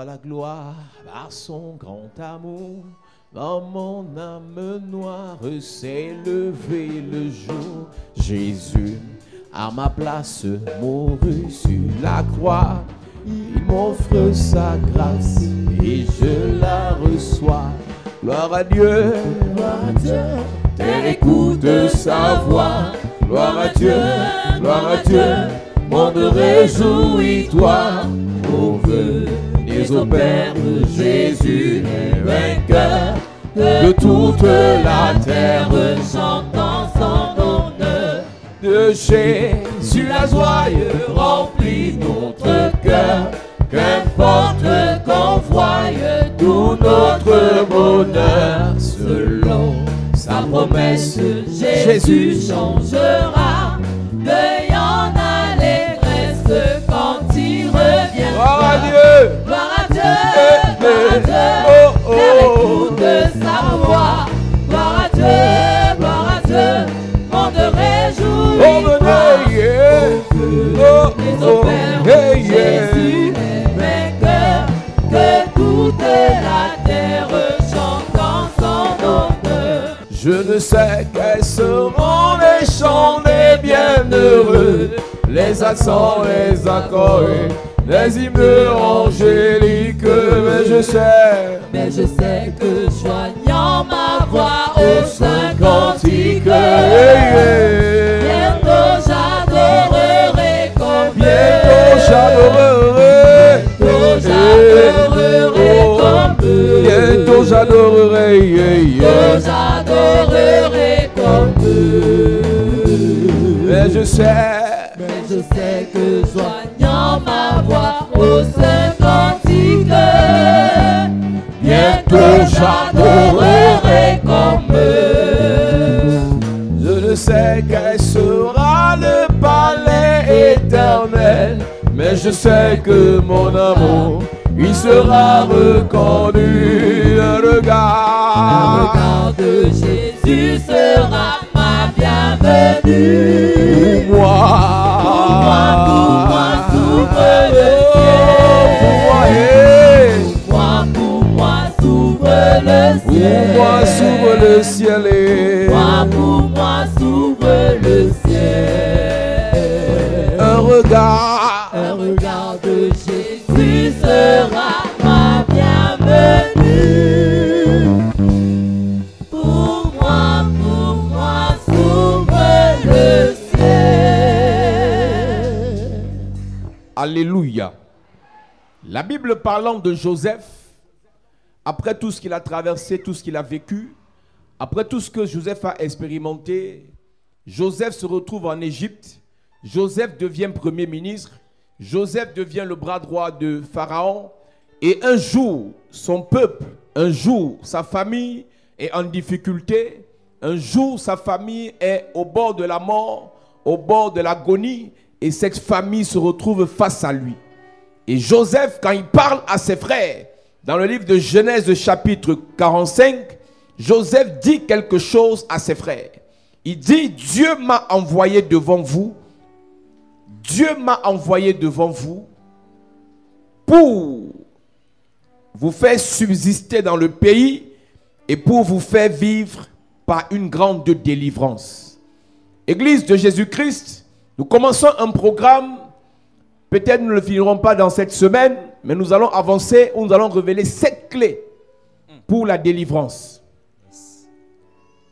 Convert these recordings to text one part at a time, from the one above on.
la gloire par son grand amour. Dans mon âme noire s'est levé le jour. Jésus, à ma place, mourut sur la croix. Il m'offre sa grâce et je la reçois. Gloire à Dieu, terre écoute sa voix. Gloire à Dieu, monde réjouis-toi. Venez au Père, Jésus est vainqueur. De toute la terre chantant son honneur. De Jésus la joie remplit notre cœur. Qu'importe qu'on voie tout notre bonheur. Selon sa promesse, Jésus changera. Deuil en allégresse quand il revient. Gloire à Dieu, gloire à Dieu, gloire à Dieu. Terre écoute sa voix. Gloire à Dieu, monde réjouis-toi. Les opères, Jésus est vainqueur. Que toute la terre chante en son honneur. Je ne sais quels seront les chants des bienheureux, les accents, les accords, les hymnes angéliques. Mais je sais que joignant ma voix au saint cantique, bientôt j'adorerai comme bientôt j'adorerai comme eux. Bientôt j'adorerai comme eux. Mais je sais que joignant ma voix au saint cantique, bientôt j'adorerai comme eux. Je ne sais quel sera le palais éternel, mais je sais que mon amour, il sera reconnu. Un regard de Jésus sera ma bienvenue. Pour moi, s'ouvre le ciel. Pour moi, s'ouvre le ciel. Pour moi, s'ouvre le ciel. Pour moi, s'ouvre le ciel. Un regard de Jésus sera ma bienvenue. Pour moi, s'ouvre le ciel. Alléluia. La Bible parlant de Joseph, après tout ce qu'il a traversé, tout ce qu'il a vécu, après tout ce que Joseph a expérimenté, Joseph se retrouve en Égypte. Joseph devient premier ministre. Joseph devient le bras droit de Pharaon. Et un jour, son peuple, un jour, sa famille est en difficulté. Un jour, sa famille est au bord de la mort, au bord de l'agonie. Et cette famille se retrouve face à lui. Et Joseph, quand il parle à ses frères, dans le livre de Genèse chapitre 45, Joseph dit quelque chose à ses frères. Il dit, Dieu m'a envoyé devant vous. Dieu m'a envoyé devant vous pour vous faire subsister dans le pays et pour vous faire vivre par une grande délivrance. Église de Jésus-Christ, nous commençons un programme. Peut-être nous ne le finirons pas dans cette semaine, mais nous allons avancer où nous allons révéler 7 clés pour la délivrance.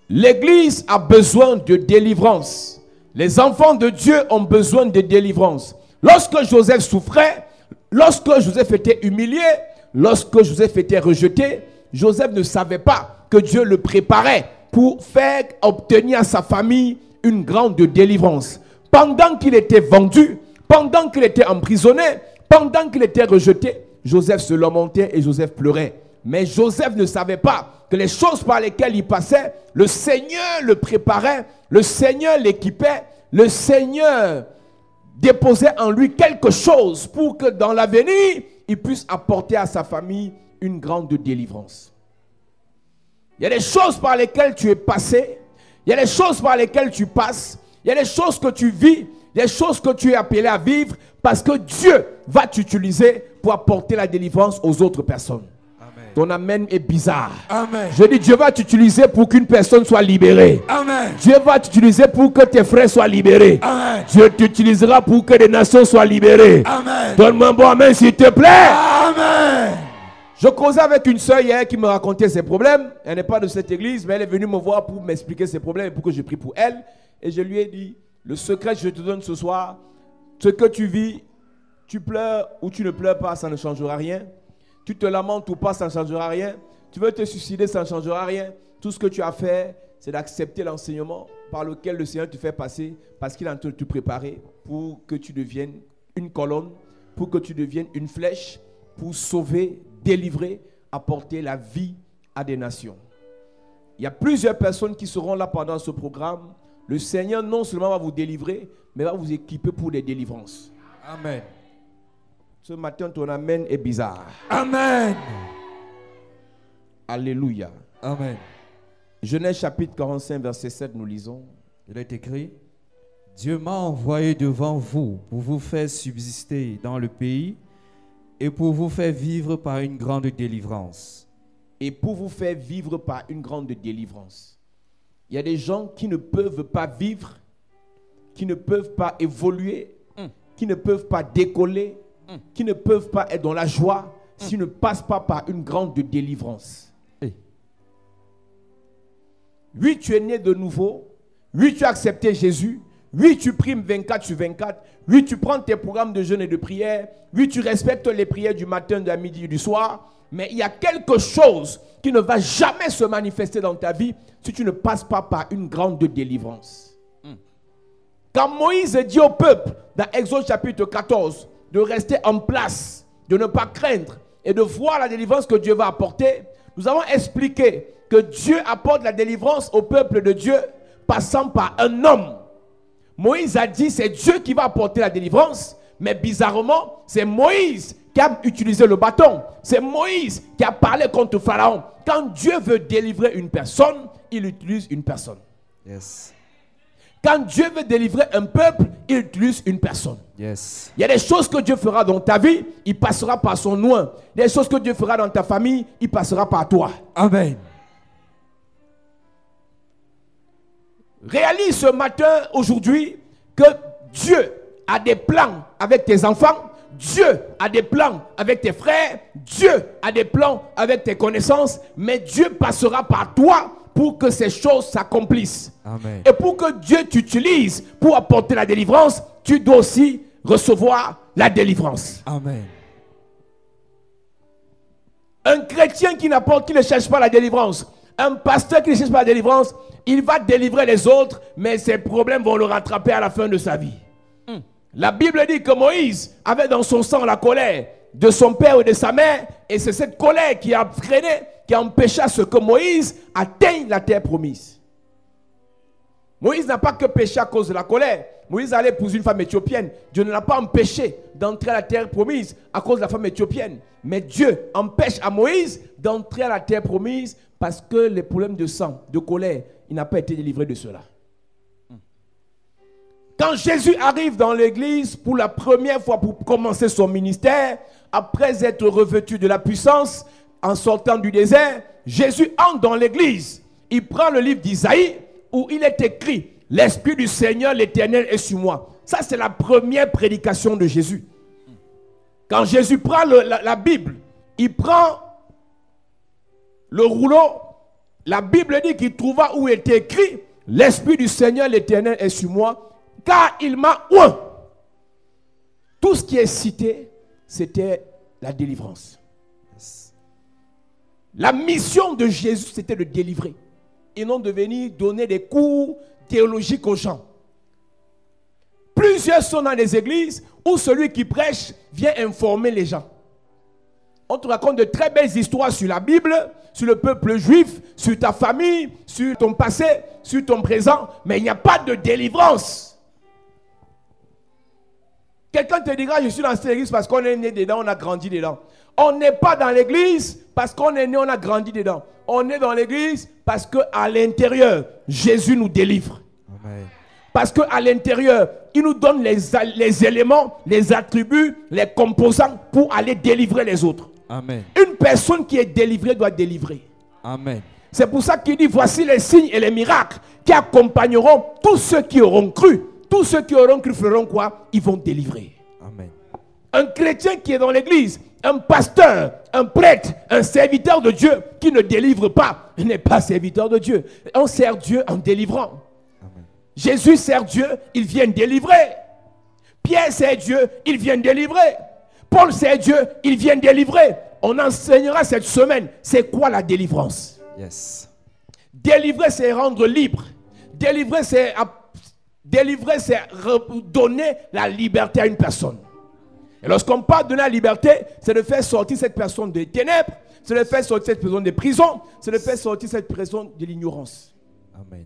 L'église a besoin de délivrance. Les enfants de Dieu ont besoin de délivrance. Lorsque Joseph souffrait, lorsque Joseph était humilié, lorsque Joseph était rejeté, Joseph ne savait pas que Dieu le préparait pour faire obtenir à sa famille une grande délivrance. Pendant qu'il était vendu, pendant qu'il était emprisonné, pendant qu'il était rejeté, Joseph se lamentait et Joseph pleurait. Mais Joseph ne savait pas que les choses par lesquelles il passait, le Seigneur le préparait, le Seigneur l'équipait, le Seigneur déposait en lui quelque chose pour que dans l'avenir, il puisse apporter à sa famille une grande délivrance. Il y a des choses par lesquelles tu es passé, il y a des choses par lesquelles tu passes, il y a des choses que tu vis, des choses que tu es appelé à vivre Parce que Dieu va t'utiliser pour apporter la délivrance aux autres personnes. Amen. Ton amen est bizarre. Amen. Je dis, Dieu va t'utiliser pour qu'une personne soit libérée. Amen. Dieu va t'utiliser pour que tes frères soient libérés. Amen. Dieu t'utilisera pour que les nations soient libérées. Amen. Donne-moi un bon amen s'il te plaît. Amen. Je causais avec une soeur hier qui me racontait ses problèmes. Elle n'est pas de cette église, mais elle est venue me voir pour m'expliquer ses problèmes et pour que je prie pour elle. Et je lui ai dit, le secret que je te donne ce soir, ce que tu vis, tu pleures ou tu ne pleures pas, ça ne changera rien. Tu te lamentes ou pas, ça ne changera rien. Tu veux te suicider, ça ne changera rien. Tout ce que tu as fait, c'est d'accepter l'enseignement par lequel le Seigneur te fait passer, parce qu'il est en train de te préparer pour que tu deviennes une colonne, pour que tu deviennes une flèche, pour sauver, délivrer, apporter la vie à des nations. Il y a plusieurs personnes qui seront là pendant ce programme. Le Seigneur non seulement va vous délivrer, mais va vous équiper pour des délivrances. Amen. Ce matin, ton amen est bizarre. Amen. Alléluia. Amen. Genèse chapitre 45, verset 7, nous lisons. Il est écrit, Dieu m'a envoyé devant vous pour vous faire subsister dans le pays et pour vous faire vivre par une grande délivrance. Et pour vous faire vivre par une grande délivrance. Il y a des gens qui ne peuvent pas vivre, qui ne peuvent pas évoluer, qui ne peuvent pas décoller, qui ne peuvent pas être dans la joie s'ils ne passent pas par une grande délivrance. Oui, tu es né de nouveau. Oui, tu as accepté Jésus. Oui, tu primes 24 sur 24. Oui, tu prends tes programmes de jeûne et de prière. Oui, tu respectes les prières du matin, de la midi et du soir. Mais il y a quelque chose qui ne va jamais se manifester dans ta vie si tu ne passes pas par une grande délivrance. Quand Moïse dit au peuple, dans Exode chapitre 14, de rester en place, de ne pas craindre et de voir la délivrance que Dieu va apporter, nous avons expliqué que Dieu apporte la délivrance au peuple de Dieu passant par un homme. Moïse a dit c'est Dieu qui va apporter la délivrance, mais bizarrement, c'est Moïse qui a utilisé le bâton. C'est Moïse qui a parlé contre Pharaon. Quand Dieu veut délivrer une personne, il utilise une personne. Yes. Quand Dieu veut délivrer un peuple, il utilise une personne. Yes. Il y a des choses que Dieu fera dans ta vie, il passera par son nom. Des choses que Dieu fera dans ta famille, il passera par toi. Amen. Réalise ce matin, aujourd'hui, que Dieu a des plans avec tes enfants. Dieu a des plans avec tes frères. Dieu a des plans avec tes connaissances. Mais Dieu passera par toi pour que ces choses s'accomplissent. Amen. Et pour que Dieu t'utilise pour apporter la délivrance, tu dois aussi recevoir la délivrance. Amen. Un chrétien qui ne cherche pas la délivrance, un pasteur qui ne cherche pas la délivrance, il va délivrer les autres, mais ses problèmes vont le rattraper à la fin de sa vie. La Bible dit que Moïse avait dans son sang la colère de son père et de sa mère, et c'est cette colère qui a freiné, qui a empêché à ce que Moïse atteigne la terre promise. Moïse n'a pas que péché à cause de la colère. Moïse allait épouser une femme éthiopienne. Dieu ne l'a pas empêché d'entrer à la terre promise à cause de la femme éthiopienne. Mais Dieu empêche à Moïse d'entrer à la terre promise parce que les problèmes de sang, de colère, il n'a pas été délivré de cela. Quand Jésus arrive dans l'église pour la première fois pour commencer son ministère, après être revêtu de la puissance, en sortant du désert, Jésus entre dans l'église. Il prend le livre d'Isaïe où il est écrit « L'Esprit du Seigneur l'Éternel est sur moi ». Ça, c'est la première prédication de Jésus. Quand Jésus prend la Bible, il prend le rouleau. La Bible dit qu'il trouva où était écrit « L'Esprit du Seigneur l'Éternel est sur moi ». Car il m'a oint. Tout ce qui est cité, c'était la délivrance. La mission de Jésus, c'était de délivrer. Et non de venir donner des cours théologiques aux gens. Plusieurs sont dans les églises où celui qui prêche vient informer les gens. On te raconte de très belles histoires sur la Bible, sur le peuple juif, sur ta famille, sur ton passé, sur ton présent. Mais il n'y a pas de délivrance. Quelqu'un te dira, je suis dans cette église parce qu'on est né dedans, on a grandi dedans. On n'est pas dans l'église parce qu'on est né, on a grandi dedans. On est dans l'église parce qu'à l'intérieur, Jésus nous délivre. Amen. Parce qu'à l'intérieur, il nous donne les éléments, les attributs, les composants pour aller délivrer les autres. Amen. Une personne qui est délivrée doit délivrer. Amen. C'est pour ça qu'il dit, voici les signes et les miracles qui accompagneront tous ceux qui auront cru. Tous ceux qui auront cru feront quoi? Ils vont délivrer. Amen. Un chrétien qui est dans l'église, un pasteur, un prêtre, un serviteur de Dieu qui ne délivre pas, il n'est pas serviteur de Dieu. On sert Dieu en délivrant. Amen. Jésus sert Dieu, il vient délivrer. Pierre sert Dieu, il vient délivrer. Paul sert Dieu, il vient délivrer. On enseignera cette semaine, c'est quoi la délivrance? Yes. Délivrer, c'est rendre libre. Délivrer, c'est donner la liberté à une personne. Et lorsqu'on parle de donner la liberté, c'est de faire sortir cette personne des ténèbres, c'est de faire sortir cette personne des prisons, c'est de faire sortir cette personne de l'ignorance. Amen.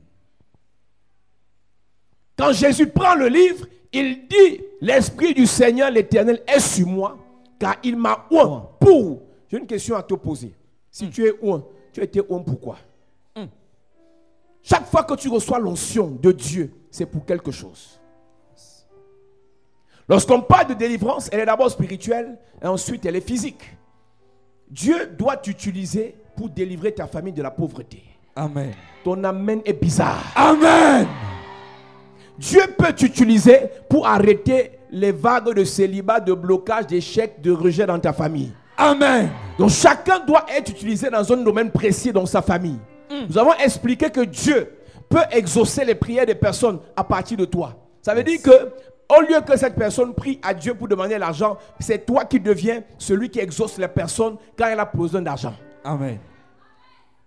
Quand Jésus prend le livre, il dit, l'Esprit du Seigneur l'Éternel est sur moi, car il m'a oint pour. J'ai une question à te poser. Si tu es oint, tu as été oint pourquoi? Chaque fois que tu reçois l'onction de Dieu, c'est pour quelque chose. Lorsqu'on parle de délivrance, elle est d'abord spirituelle et ensuite elle est physique. Dieu doit t'utiliser pour délivrer ta famille de la pauvreté. Amen. Ton amen est bizarre. Amen. Dieu peut t'utiliser pour arrêter les vagues de célibat, de blocage, d'échec, de rejet dans ta famille. Amen. Donc chacun doit être utilisé dans un domaine précis dans sa famille. Nous avons expliqué que Dieu peut exaucer les prières des personnes à partir de toi. Ça veut dire que au lieu que cette personne prie à Dieu pour demander l'argent, c'est toi qui deviens celui qui exauce les personnes quand elle a besoin d'argent. Amen.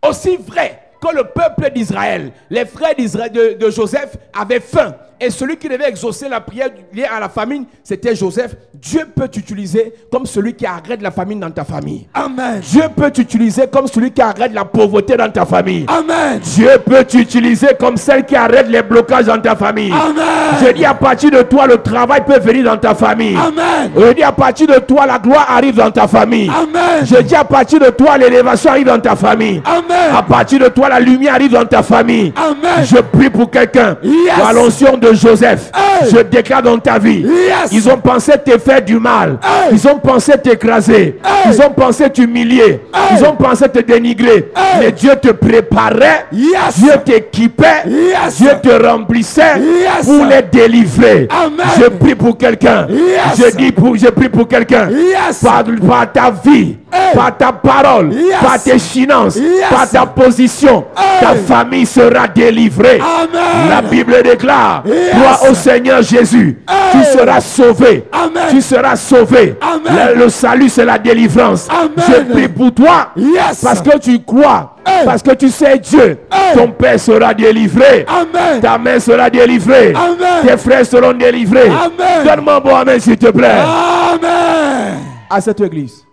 Aussi vrai que le peuple d'Israël, les frères d'Israël de Joseph avaient faim. Et celui qui devait exaucer la prière liée à la famine, c'était Joseph. Dieu peut t'utiliser comme celui qui arrête la famine dans ta famille. Amen. Dieu peut t'utiliser comme celui qui arrête la pauvreté dans ta famille. Amen. Dieu peut t'utiliser comme celle qui arrête les blocages dans ta famille. Amen. Je dis à partir de toi, le travail peut venir dans ta famille. Amen. Je dis à partir de toi, la gloire arrive dans ta famille. Amen. Je dis à partir de toi, l'élévation arrive dans ta famille. Amen. À partir de toi, la lumière arrive dans ta famille. Amen. Je prie pour quelqu'un. Yes. Par l'onction de Joseph, hey. Je déclare dans ta vie. Yes. Ils ont pensé te faire du mal. Hey. Ils ont pensé t'écraser. Hey. Ils ont pensé t'humilier. Hey. Ils ont pensé te dénigrer. Hey. Mais Dieu te préparait. Yes. Dieu t'équipait. Yes. Dieu te remplissait Yes. pour les délivrer. Amen. Je prie pour quelqu'un. Yes. Je prie pour quelqu'un. Yes. Par ta vie. Hey. Par ta parole. Yes. Par tes finances. Yes. Par ta position. Hey. Ta famille sera délivrée. Amen. La Bible déclare, Yes. crois au Seigneur Jésus, Hey. tu seras sauvé. Amen. Tu seras sauvé. Amen. Le salut, c'est la délivrance. Amen. Je prie pour toi, Yes. parce que tu crois, Hey. parce que tu sais Dieu. Hey. Ton père sera délivré. Amen. Ta mère sera délivrée. Amen. Tes frères seront délivrés. Amen. Donne-moi un bon amen, s'il te plaît. Amen. À cette église.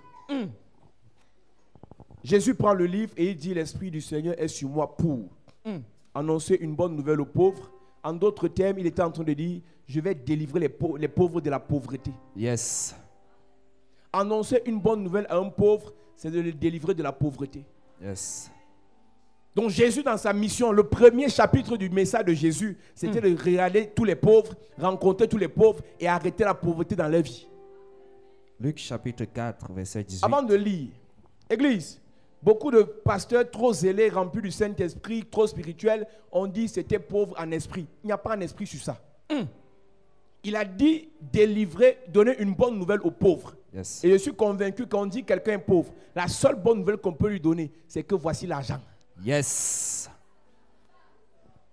Jésus prend le livre et il dit, l'Esprit du Seigneur est sur moi pour annoncer une bonne nouvelle aux pauvres. En d'autres termes, il était en train de dire, je vais délivrer les pauvres de la pauvreté. Yes. Annoncer une bonne nouvelle à un pauvre, c'est de le délivrer de la pauvreté. Yes. Donc Jésus, dans sa mission, le premier chapitre du message de Jésus, c'était de regarder tous les pauvres, rencontrer tous les pauvres et arrêter la pauvreté dans leur vie. Luc chapitre 4, verset 18. Avant de lire, Église, beaucoup de pasteurs trop zélés, remplis du Saint-Esprit, trop spirituels, ont dit c'était pauvre en esprit. Il n'y a pas un esprit sur ça. Il a dit délivrer, donner une bonne nouvelle aux pauvres. Yes. Et je suis convaincu qu'on dit quelqu'un est pauvre, la seule bonne nouvelle qu'on peut lui donner, c'est que voici l'argent. Yes.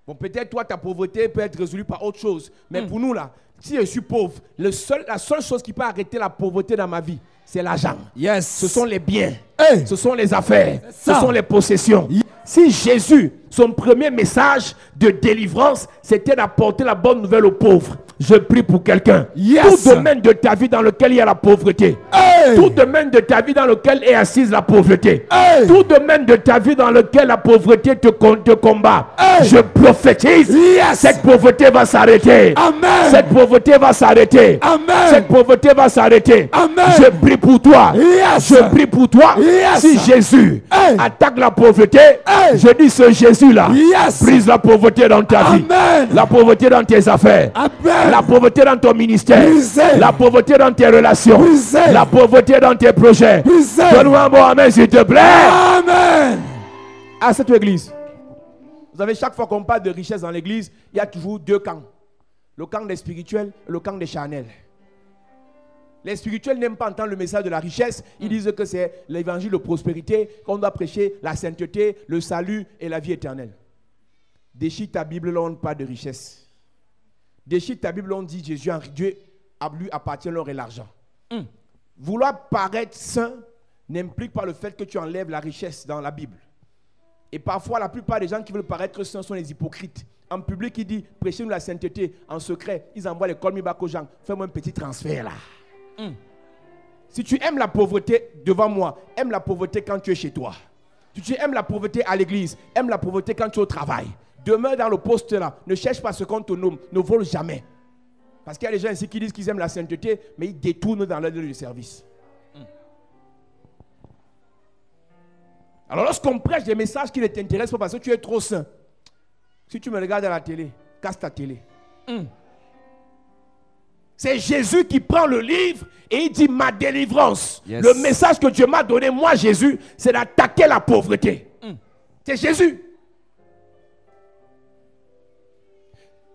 Bon, peut-être toi, ta pauvreté peut être résolue par autre chose. Mais pour nous, là, si je suis pauvre, la seule chose qui peut arrêter la pauvreté dans ma vie, c'est l'argent. Yes. Ce sont les biens. Hey. Ce sont les affaires. Ce Ça. sont les possessions. Si Jésus, son premier message de délivrance, c'était d'apporter la bonne nouvelle aux pauvres, je prie pour quelqu'un. Yes. Tout domaine de ta vie dans lequel il y a la pauvreté. Hey. Tout domaine de ta vie dans lequel est assise la pauvreté. Hey. Tout domaine de ta vie dans lequel la pauvreté te combat. Hey. Je prophétise. Yes. Cette pauvreté va s'arrêter. Amen. Cette pauvreté va s'arrêter. Amen. Cette pauvreté va s'arrêter. Amen. Je prie pour toi. Yes. Je prie pour toi. Yes. Si Jésus Hey. attaque la pauvreté, Hey. je dis ce Jésus Jésus-là brise la pauvreté dans ta vie. La pauvreté dans tes affaires. La pauvreté dans ton ministère. La pauvreté dans tes relations. La pauvreté dans tes projets. Donne-moi un bon amen s'il te plaît. Amen. À cette église, vous savez, chaque fois qu'on parle de richesse dans l'église, il y a toujours deux camps. Le camp des spirituels et le camp des charnels. Les spirituels n'aiment pas entendre le message de la richesse. Ils disent que c'est l'évangile de prospérité, qu'on doit prêcher la sainteté, le salut et la vie éternelle. Déchire ta Bible, là on ne parle de richesse. Déchire ta Bible, on dit Jésus, Dieu a lui appartient l'or et l'argent. Vouloir paraître saint n'implique pas le fait que tu enlèves la richesse dans la Bible. Et parfois, la plupart des gens qui veulent paraître saints sont les hypocrites. En public, ils disent, prêchez-nous la sainteté. En secret, ils envoient les call-me-back aux gens. Fais-moi un petit transfert là. Si tu aimes la pauvreté devant moi, aime la pauvreté quand tu es chez toi. Si tu aimes la pauvreté à l'église, aime la pauvreté quand tu es au travail. Demeure dans le poste là. Ne cherche pas ce qu'on te nomme. Ne vole jamais. Parce qu'il y a des gens ici qui disent qu'ils aiment la sainteté, mais ils détournent dans leur lieu de service. Alors lorsqu'on prêche des messages qui ne t'intéressent pas parce que tu es trop saint, si tu me regardes à la télé, casse ta télé. C'est Jésus qui prend le livre et il dit ma délivrance. Le message que Dieu m'a donné, moi Jésus, c'est d'attaquer la pauvreté. C'est Jésus.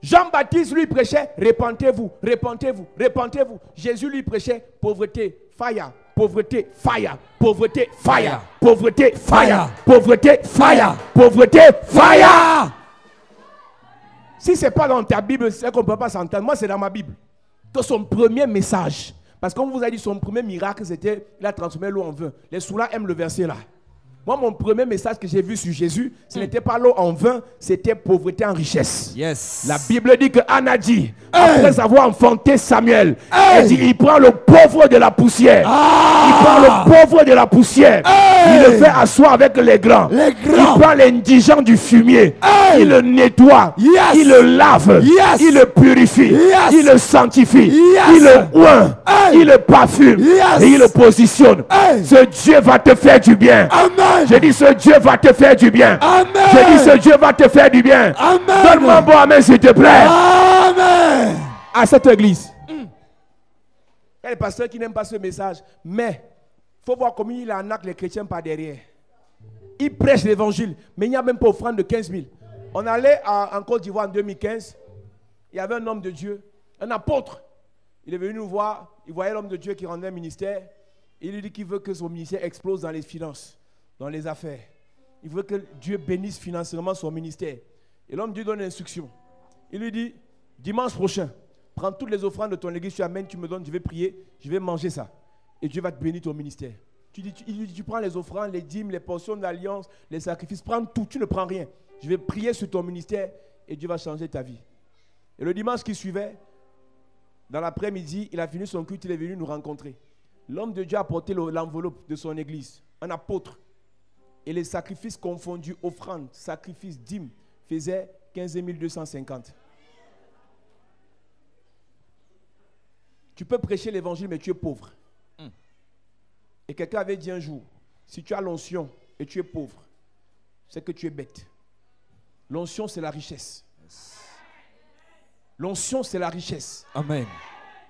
Jean-Baptiste lui prêchait repentez-vous, repentez-vous, repentez-vous. Jésus lui prêchait pauvreté, fire. Pauvreté, fire. Pauvreté, fire. Pauvreté, fire. Pauvreté, fire. Pauvreté, fire. Si ce n'est pas dans ta Bible, c'est qu'on ne peut pas s'entendre. Moi, c'est dans ma Bible. Que son premier message, parce qu'on vous a dit son premier miracle, c'était il a transformé l'eau en vin. Les soulats aiment le verset là. Moi, mon premier message que j'ai vu sur Jésus, ce n'était pas l'eau en vin, c'était pauvreté en richesse. La Bible dit que Anna dit, après avoir enfanté Samuel, elle dit, il prend le pauvre de la poussière. Il prend le pauvre de la poussière. Il le fait asseoir avec les grands. Il prend l'indigent du fumier. Il le nettoie. Il le lave. Il le purifie. Il le sanctifie. Il le oint. Il le parfume. Et il le positionne. Ce Dieu va te faire du bien. Je dis ce Dieu va te faire du bien. Je dis ce Dieu va te faire du bien. Donne-moi un bon amen s'il te plaît. Amen. À cette église. Il y a des pasteurs qui n'aiment pas ce message. Mais il faut voir comment il arnaque les chrétiens par derrière. Il prêche l'évangile. Mais il n'y a même pas offrande de 15 000. On allait en Côte d'Ivoire en 2015. Il y avait un homme de Dieu, un apôtre. Il est venu nous voir. Il voyait l'homme de Dieu qui rendait un ministère. Il lui dit qu'il veut que son ministère explose dans les finances, dans les affaires. Il veut que Dieu bénisse financièrement son ministère. Et l'homme Dieu donne l'instruction. Il lui dit, dimanche prochain, prends toutes les offrandes de ton église, tu amènes, tu me donnes, je vais prier, je vais manger ça. Et Dieu va te bénir ton ministère. Il lui dit, tu prends les offrandes, les dîmes, les portions d'alliance, les sacrifices, prends tout, tu ne prends rien. Je vais prier sur ton ministère et Dieu va changer ta vie. Et le dimanche qui suivait, dans l'après-midi, il a fini son culte, il est venu nous rencontrer. L'homme de Dieu a porté l'enveloppe de son église, un apôtre. Et les sacrifices confondus, offrandes, sacrifices, dîmes, faisaient 15 250. Tu peux prêcher l'évangile, mais tu es pauvre. Et quelqu'un avait dit un jour, si tu as l'onction et tu es pauvre, c'est que tu es bête. L'onction, c'est la richesse. L'onction, c'est la richesse. Amen.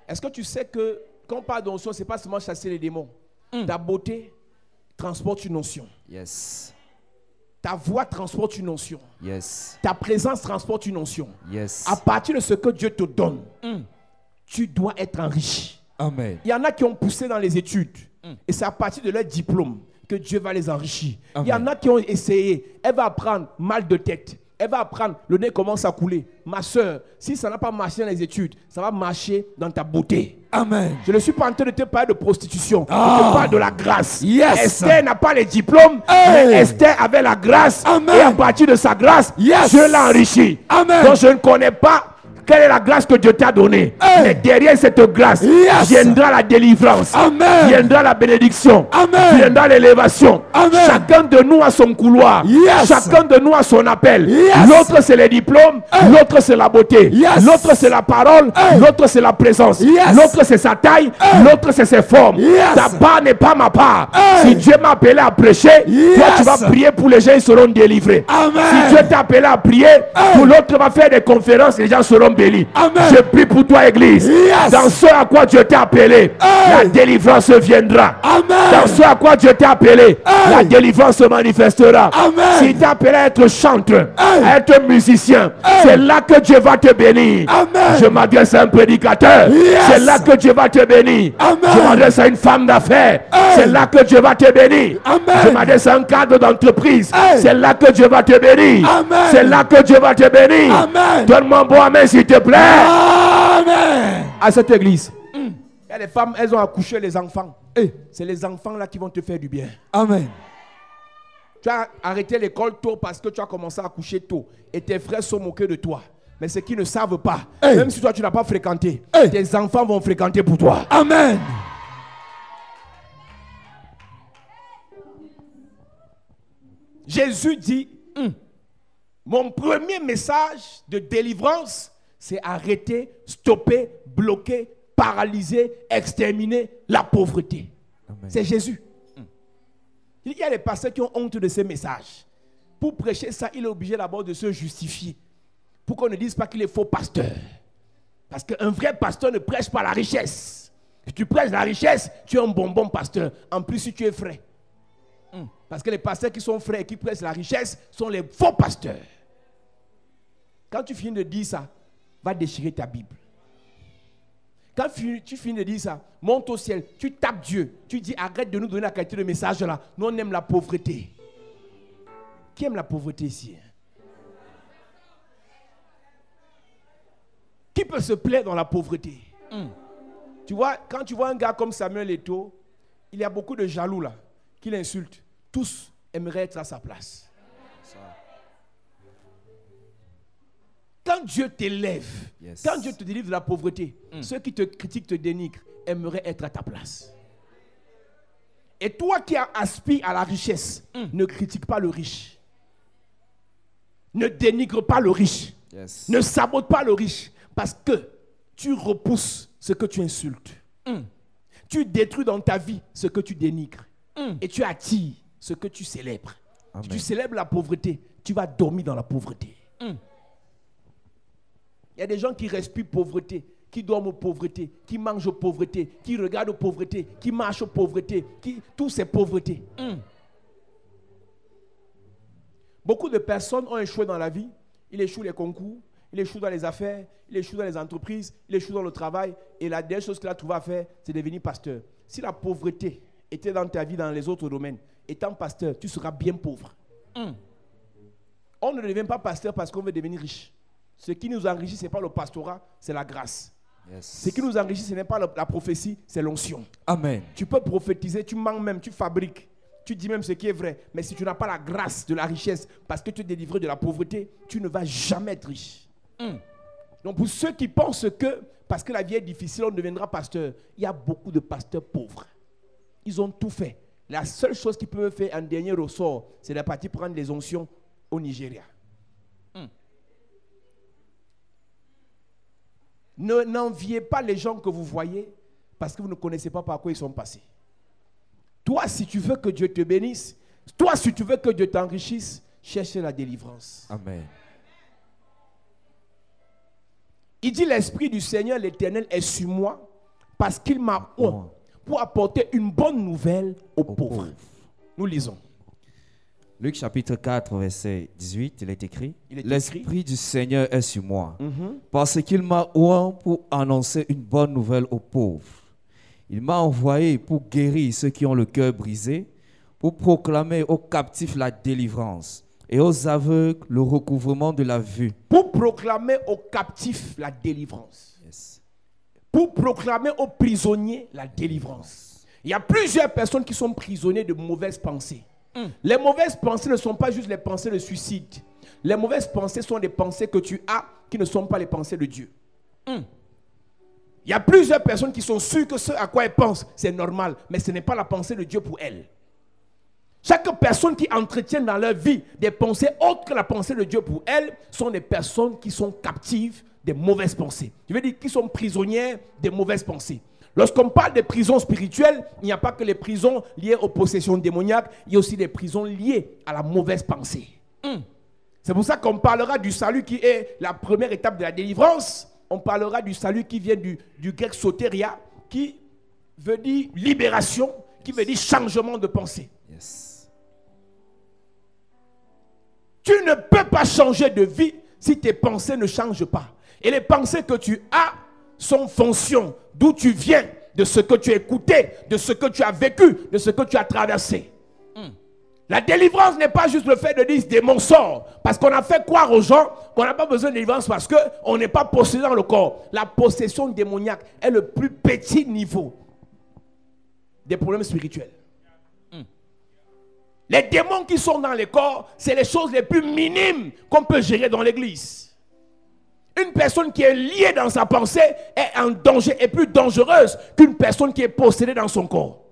Est-ce que tu sais que quand on parle d'onction, ce n'est pas seulement chasser les démons. Ta beauté transporte une onction. Ta voix transporte une onction. Ta présence transporte une onction. À partir de ce que Dieu te donne, tu dois être enrichi. Amen. Il y en a qui ont poussé dans les études. Et c'est à partir de leur diplôme que Dieu va les enrichir. Amen. Il y en a qui ont essayé. Elle va apprendre mal de tête. Elle va apprendre, le nez commence à couler. Ma soeur, si ça n'a pas marché dans les études, ça va marcher dans ta beauté. Amen. Je ne suis pas en train de te parler de prostitution. Je te parle de la grâce. Esther n'a pas les diplômes, mais Esther avait la grâce. Amen. Et à partir de sa grâce, Dieu l'a enrichi. Donc je ne connais pas Quelle est la grâce que Dieu t'a donnée? Mais derrière cette grâce, viendra la délivrance. Amen. Viendra la bénédiction. Amen. Viendra l'élévation. Amen. Chacun de nous a son couloir. Chacun de nous a son appel. L'autre c'est les diplômes. L'autre c'est la beauté. L'autre c'est la parole. L'autre c'est la présence. L'autre c'est sa taille. L'autre c'est ses formes. Ta part n'est pas ma part. Si Dieu m'a appelé à prêcher, toi tu vas prier pour les gens, ils seront délivrés. Amen. Si Dieu t'a appelé à prier, pour l'autre va faire des conférences, les gens seront bénis. Amen. Je prie pour toi, église. Dans ce à quoi Dieu t'a appelé, la délivrance viendra. Amen. Dans ce à quoi Dieu t'a appelé, la délivrance se manifestera. Amen. S'il t'a appelé à être chanteur, à être musicien, c'est là que Dieu va te bénir. Amen. Je m'adresse à un prédicateur, c'est là que Dieu va te bénir. Amen. Je m'adresse à une femme d'affaires, c'est là que Dieu va te bénir. Amen. Je m'adresse à un cadre d'entreprise, c'est là que Dieu va te bénir. Amen. C'est là que Dieu va te bénir. Amen. Donne-moi un bon amen s'il te plaît. Amen. À cette église, il y a des femmes, elles ont accouché les enfants. C'est les enfants là qui vont te faire du bien. Amen. Tu as arrêté l'école tôt parce que tu as commencé à accoucher tôt. Et tes frères sont moqués de toi. Mais ceux qui ne savent pas, même si toi tu n'as pas fréquenté, tes enfants vont fréquenter pour toi. Amen. Jésus dit, mon premier message de délivrance, c'est arrêter, stopper, bloquer, paralyser, exterminer la pauvreté. C'est Jésus. Il y a des pasteurs qui ont honte de ces messages. Pour prêcher ça, il est obligé d'abord de se justifier. Pour qu'on ne dise pas qu'il est faux pasteur. Parce qu'un vrai pasteur ne prêche pas la richesse. Si tu prêches la richesse, tu es un bonbon pasteur. En plus, si tu es frais. Parce que les pasteurs qui sont frais et qui prêchent la richesse sont les faux pasteurs. Quand tu finis de dire ça, va déchirer ta Bible. Quand tu finis de dire ça, monte au ciel, tu tapes Dieu, tu dis arrête de nous donner la qualité de message là. Nous on aime la pauvreté. Qui aime la pauvreté ici? Qui peut se plaire dans la pauvreté? Tu vois, quand tu vois un gars comme Samuel Eto'o, il y a beaucoup de jaloux là, qui l'insultent. Tous aimeraient être à sa place. Quand Dieu t'élève, quand Dieu te délivre de la pauvreté, ceux qui te critiquent, te dénigrent, aimeraient être à ta place. Et toi qui aspires à la richesse, ne critique pas le riche. Ne dénigre pas le riche. Ne sabote pas le riche. Parce que tu repousses ce que tu insultes. Tu détruis dans ta vie ce que tu dénigres. Et tu attires ce que tu célèbres. Si tu célèbres la pauvreté, tu vas dormir dans la pauvreté. Il y a des gens qui respirent pauvreté, qui dorment aux pauvretés, qui mangent aux pauvretés, qui regardent aux pauvretés, qui marchent aux pauvretés, tout c'est pauvreté. Beaucoup de personnes ont échoué dans la vie. Ils échouent les concours, ils échouent dans les affaires, ils échouent dans les entreprises, ils échouent dans le travail. Et la dernière chose qu'il a trouvé à faire, c'est devenir pasteur. Si la pauvreté était dans ta vie, dans les autres domaines, étant pasteur, tu seras bien pauvre. On ne devient pas pasteur parce qu'on veut devenir riche. Ce qui nous enrichit, ce n'est pas le pastorat, c'est la grâce. Ce qui nous enrichit, ce n'est pas la prophétie, c'est l'onction. Amen. Tu peux prophétiser, tu mens même, tu fabriques, tu dis même ce qui est vrai. Mais si tu n'as pas la grâce de la richesse, parce que tu es délivré de la pauvreté, tu ne vas jamais être riche. Donc pour ceux qui pensent que, parce que la vie est difficile, on deviendra pasteur, il y a beaucoup de pasteurs pauvres. Ils ont tout fait. La seule chose qu'ils peuvent faire en dernier ressort, c'est de partir prendre les onctions au Nigeria. N'enviez pas les gens que vous voyez parce que vous ne connaissez pas par quoi ils sont passés. Toi, si tu veux que Dieu te bénisse, toi, si tu veux que Dieu t'enrichisse, cherche la délivrance. Amen. Il dit l'Esprit du Seigneur, l'Éternel est sur moi parce qu'il m'a oint pour apporter une bonne nouvelle aux pauvres. Nous lisons. Luc chapitre 4, verset 18, il est écrit « L'Esprit du Seigneur est sur moi, parce qu'il m'a oint pour annoncer une bonne nouvelle aux pauvres. Il m'a envoyé pour guérir ceux qui ont le cœur brisé, pour proclamer aux captifs la délivrance et aux aveugles le recouvrement de la vue. » Pour proclamer aux captifs la délivrance. Pour proclamer aux prisonniers la délivrance. Il y a plusieurs personnes qui sont prisonniers de mauvaises pensées. Les mauvaises pensées ne sont pas juste les pensées de suicide. Les mauvaises pensées sont des pensées que tu as qui ne sont pas les pensées de Dieu. Il y a plusieurs personnes qui sont sûres que ce à quoi elles pensent, c'est normal. Mais ce n'est pas la pensée de Dieu pour elles. Chaque personne qui entretient dans leur vie des pensées autres que la pensée de Dieu pour elles sont des personnes qui sont captives des mauvaises pensées. Je veux dire, qui sont prisonnières des mauvaises pensées. Lorsqu'on parle des prisons spirituelles, il n'y a pas que les prisons liées aux possessions démoniaques, il y a aussi des prisons liées à la mauvaise pensée. C'est pour ça qu'on parlera du salut qui est la première étape de la délivrance. On parlera du salut qui vient du grec soteria, qui veut dire libération, qui veut dire changement de pensée. Yes. Tu ne peux pas changer de vie si tes pensées ne changent pas. Et les pensées que tu as sont fonction d'où tu viens, de ce que tu as écouté, de ce que tu as vécu, de ce que tu as traversé. La délivrance n'est pas juste le fait de dire démon sort. Parce qu'on a fait croire aux gens qu'on n'a pas besoin de délivrance parce qu'on n'est pas possédé dans le corps. La possession démoniaque est le plus petit niveau des problèmes spirituels. Les démons qui sont dans les corps, c'est les choses les plus minimes qu'on peut gérer dans l'église. Une personne qui est liée dans sa pensée est en danger, est plus dangereuse qu'une personne qui est possédée dans son corps.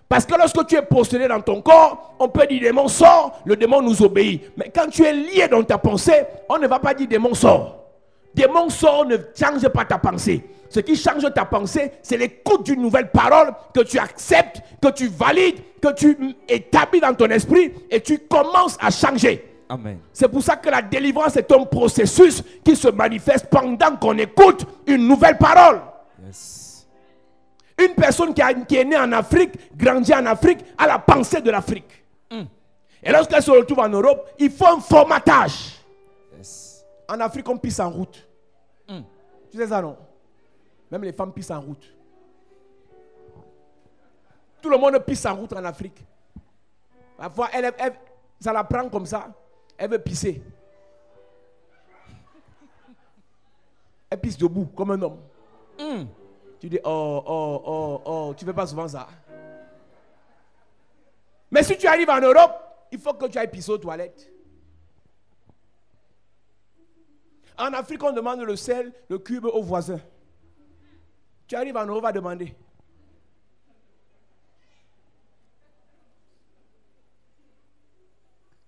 Parce que lorsque tu es possédé dans ton corps, on peut dire démon sort, le démon nous obéit. Mais quand tu es lié dans ta pensée, on ne va pas dire démon sort. Démon sort ne change pas ta pensée. Ce qui change ta pensée, c'est l'écoute d'une nouvelle parole que tu acceptes, que tu valides, que tu établis dans ton esprit et tu commences à changer. Amen. C'est pour ça que la délivrance est un processus qui se manifeste pendant qu'on écoute une nouvelle parole. Yes. Une personne qui est née en Afrique, grandit en Afrique, a la pensée de l'Afrique. Et lorsqu'elle se retrouve en Europe, il faut un formatage. Yes. En Afrique, on pisse en route. Tu sais ça, non? Même les femmes pissent en route. Tout le monde pisse en route en Afrique. Parfois, ça la prend comme ça. Elle veut pisser. Elle pisse debout, comme un homme. Tu dis, tu ne fais pas souvent ça. Mais si tu arrives en Europe, il faut que tu ailles pisser aux toilettes. En Afrique, on demande le sel, le cube aux voisins. Tu arrives en Europe, on va demander.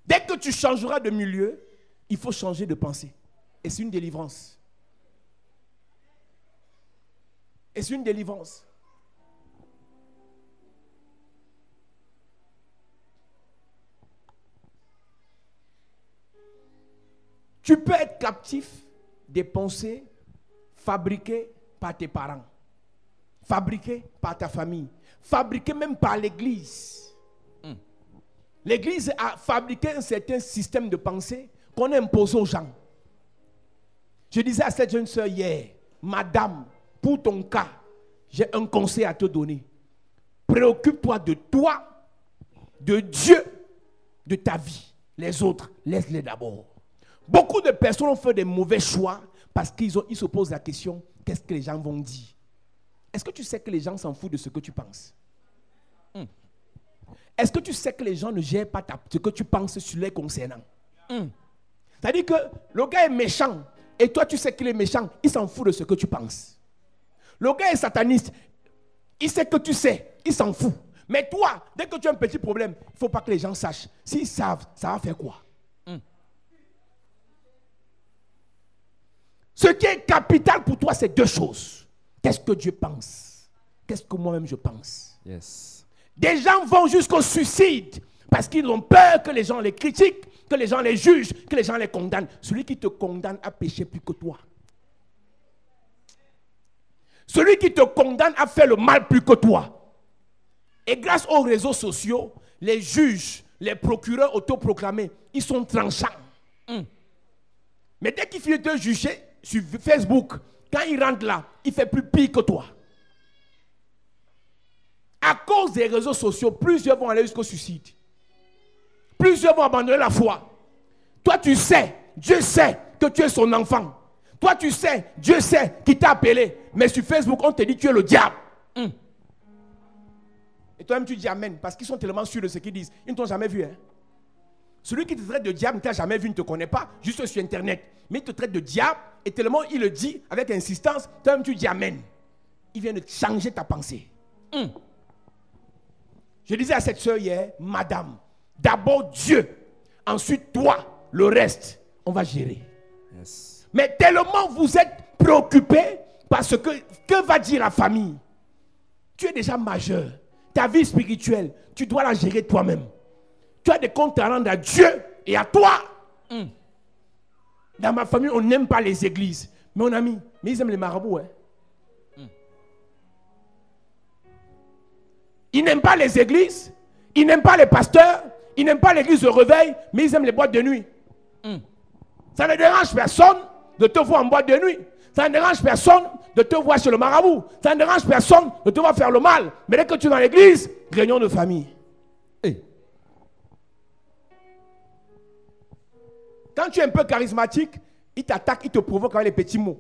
Dès que tu changeras de milieu, il faut changer de pensée. Et c'est une délivrance. Et c'est une délivrance. Tu peux être captif des pensées fabriquées par tes parents, fabriquées par ta famille, fabriquées même par l'église. L'église a fabriqué un certain système de pensée qu'on impose aux gens. Je disais à cette jeune sœur hier, madame, pour ton cas, j'ai un conseil à te donner. Préoccupe-toi de toi, de Dieu, de ta vie. Les autres, laisse-les d'abord. Beaucoup de personnes ont fait des mauvais choix parce qu'ils se posent la question, qu'est-ce que les gens vont dire? Est-ce que tu sais que les gens s'en foutent de ce que tu penses? Est-ce que tu sais que les gens ne gèrent pas ce que tu penses sur les concernant? C'est-à-dire que le gars est méchant et toi tu sais qu'il est méchant, il s'en fout de ce que tu penses. Le gars est sataniste, il sait que tu sais, il s'en fout. Mais toi, dès que tu as un petit problème, il ne faut pas que les gens sachent. S'ils savent, ça va faire quoi? Ce qui est capital pour toi, c'est deux choses. Qu'est-ce que Dieu pense? Qu'est-ce que moi-même je pense? Yes. Des gens vont jusqu'au suicide parce qu'ils ont peur que les gens les critiquent, que les gens les jugent, que les gens les condamnent. Celui qui te condamne a péché plus que toi. Celui qui te condamne a fait le mal plus que toi. Et grâce aux réseaux sociaux, les juges, les procureurs autoproclamés, ils sont tranchants. Mais dès qu'il finit de te juger sur Facebook, quand il rentre là, il fait plus pire que toi. À cause des réseaux sociaux, plusieurs vont aller jusqu'au suicide. Plusieurs vont abandonner la foi. Toi, tu sais, Dieu sait que tu es son enfant. Toi, tu sais, Dieu sait qui t'a appelé. Mais sur Facebook, on te dit que tu es le diable. Et toi-même, tu dis amen. Parce qu'ils sont tellement sûrs de ce qu'ils disent. Ils ne t'ont jamais vu. Hein? Celui qui te traite de diable ne t'a jamais vu, ne te connaît pas, juste sur Internet. Mais il te traite de diable et tellement il le dit avec insistance, toi-même tu dis amen. Il vient de changer ta pensée. Je disais à cette soeur hier, madame, d'abord Dieu, ensuite toi, le reste, on va gérer. Yes. Mais tellement vous êtes préoccupé parce que va dire la famille? Tu es déjà majeur. Ta vie spirituelle, tu dois la gérer toi-même. Tu as des comptes à rendre à Dieu et à toi. Dans ma famille, on n'aime pas les églises. Mon ami, mais ils aiment les marabouts. Ils n'aiment pas les églises, ils n'aiment pas les pasteurs, ils n'aiment pas l'église de réveil, mais ils aiment les boîtes de nuit. Ça ne dérange personne de te voir en boîte de nuit. Ça ne dérange personne de te voir chez le marabout. Ça ne dérange personne de te voir faire le mal. Mais dès que tu es dans l'église, réunion de famille. Quand tu es un peu charismatique, il t'attaque, il te provoque avec les petits mots.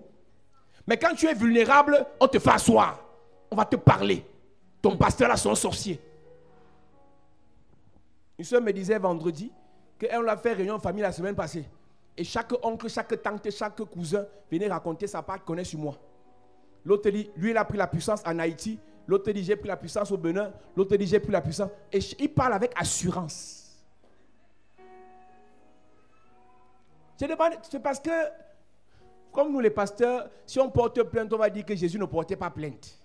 Mais quand tu es vulnérable, on te fait asseoir. On va te parler. Ton pasteur là, c'est un sorcier. Une soeur me disait vendredi qu'on a fait réunion de famille la semaine passée. Et chaque oncle, chaque tante, chaque cousin venait raconter sa part qu'il connaît sur moi. L'autre dit, lui il a pris la puissance en Haïti. L'autre dit, j'ai pris la puissance au Bénin. L'autre dit, j'ai pris la puissance. Et il parle avec assurance. C'est parce que, comme nous les pasteurs, si on porte plainte, on va dire que Jésus ne portait pas plainte.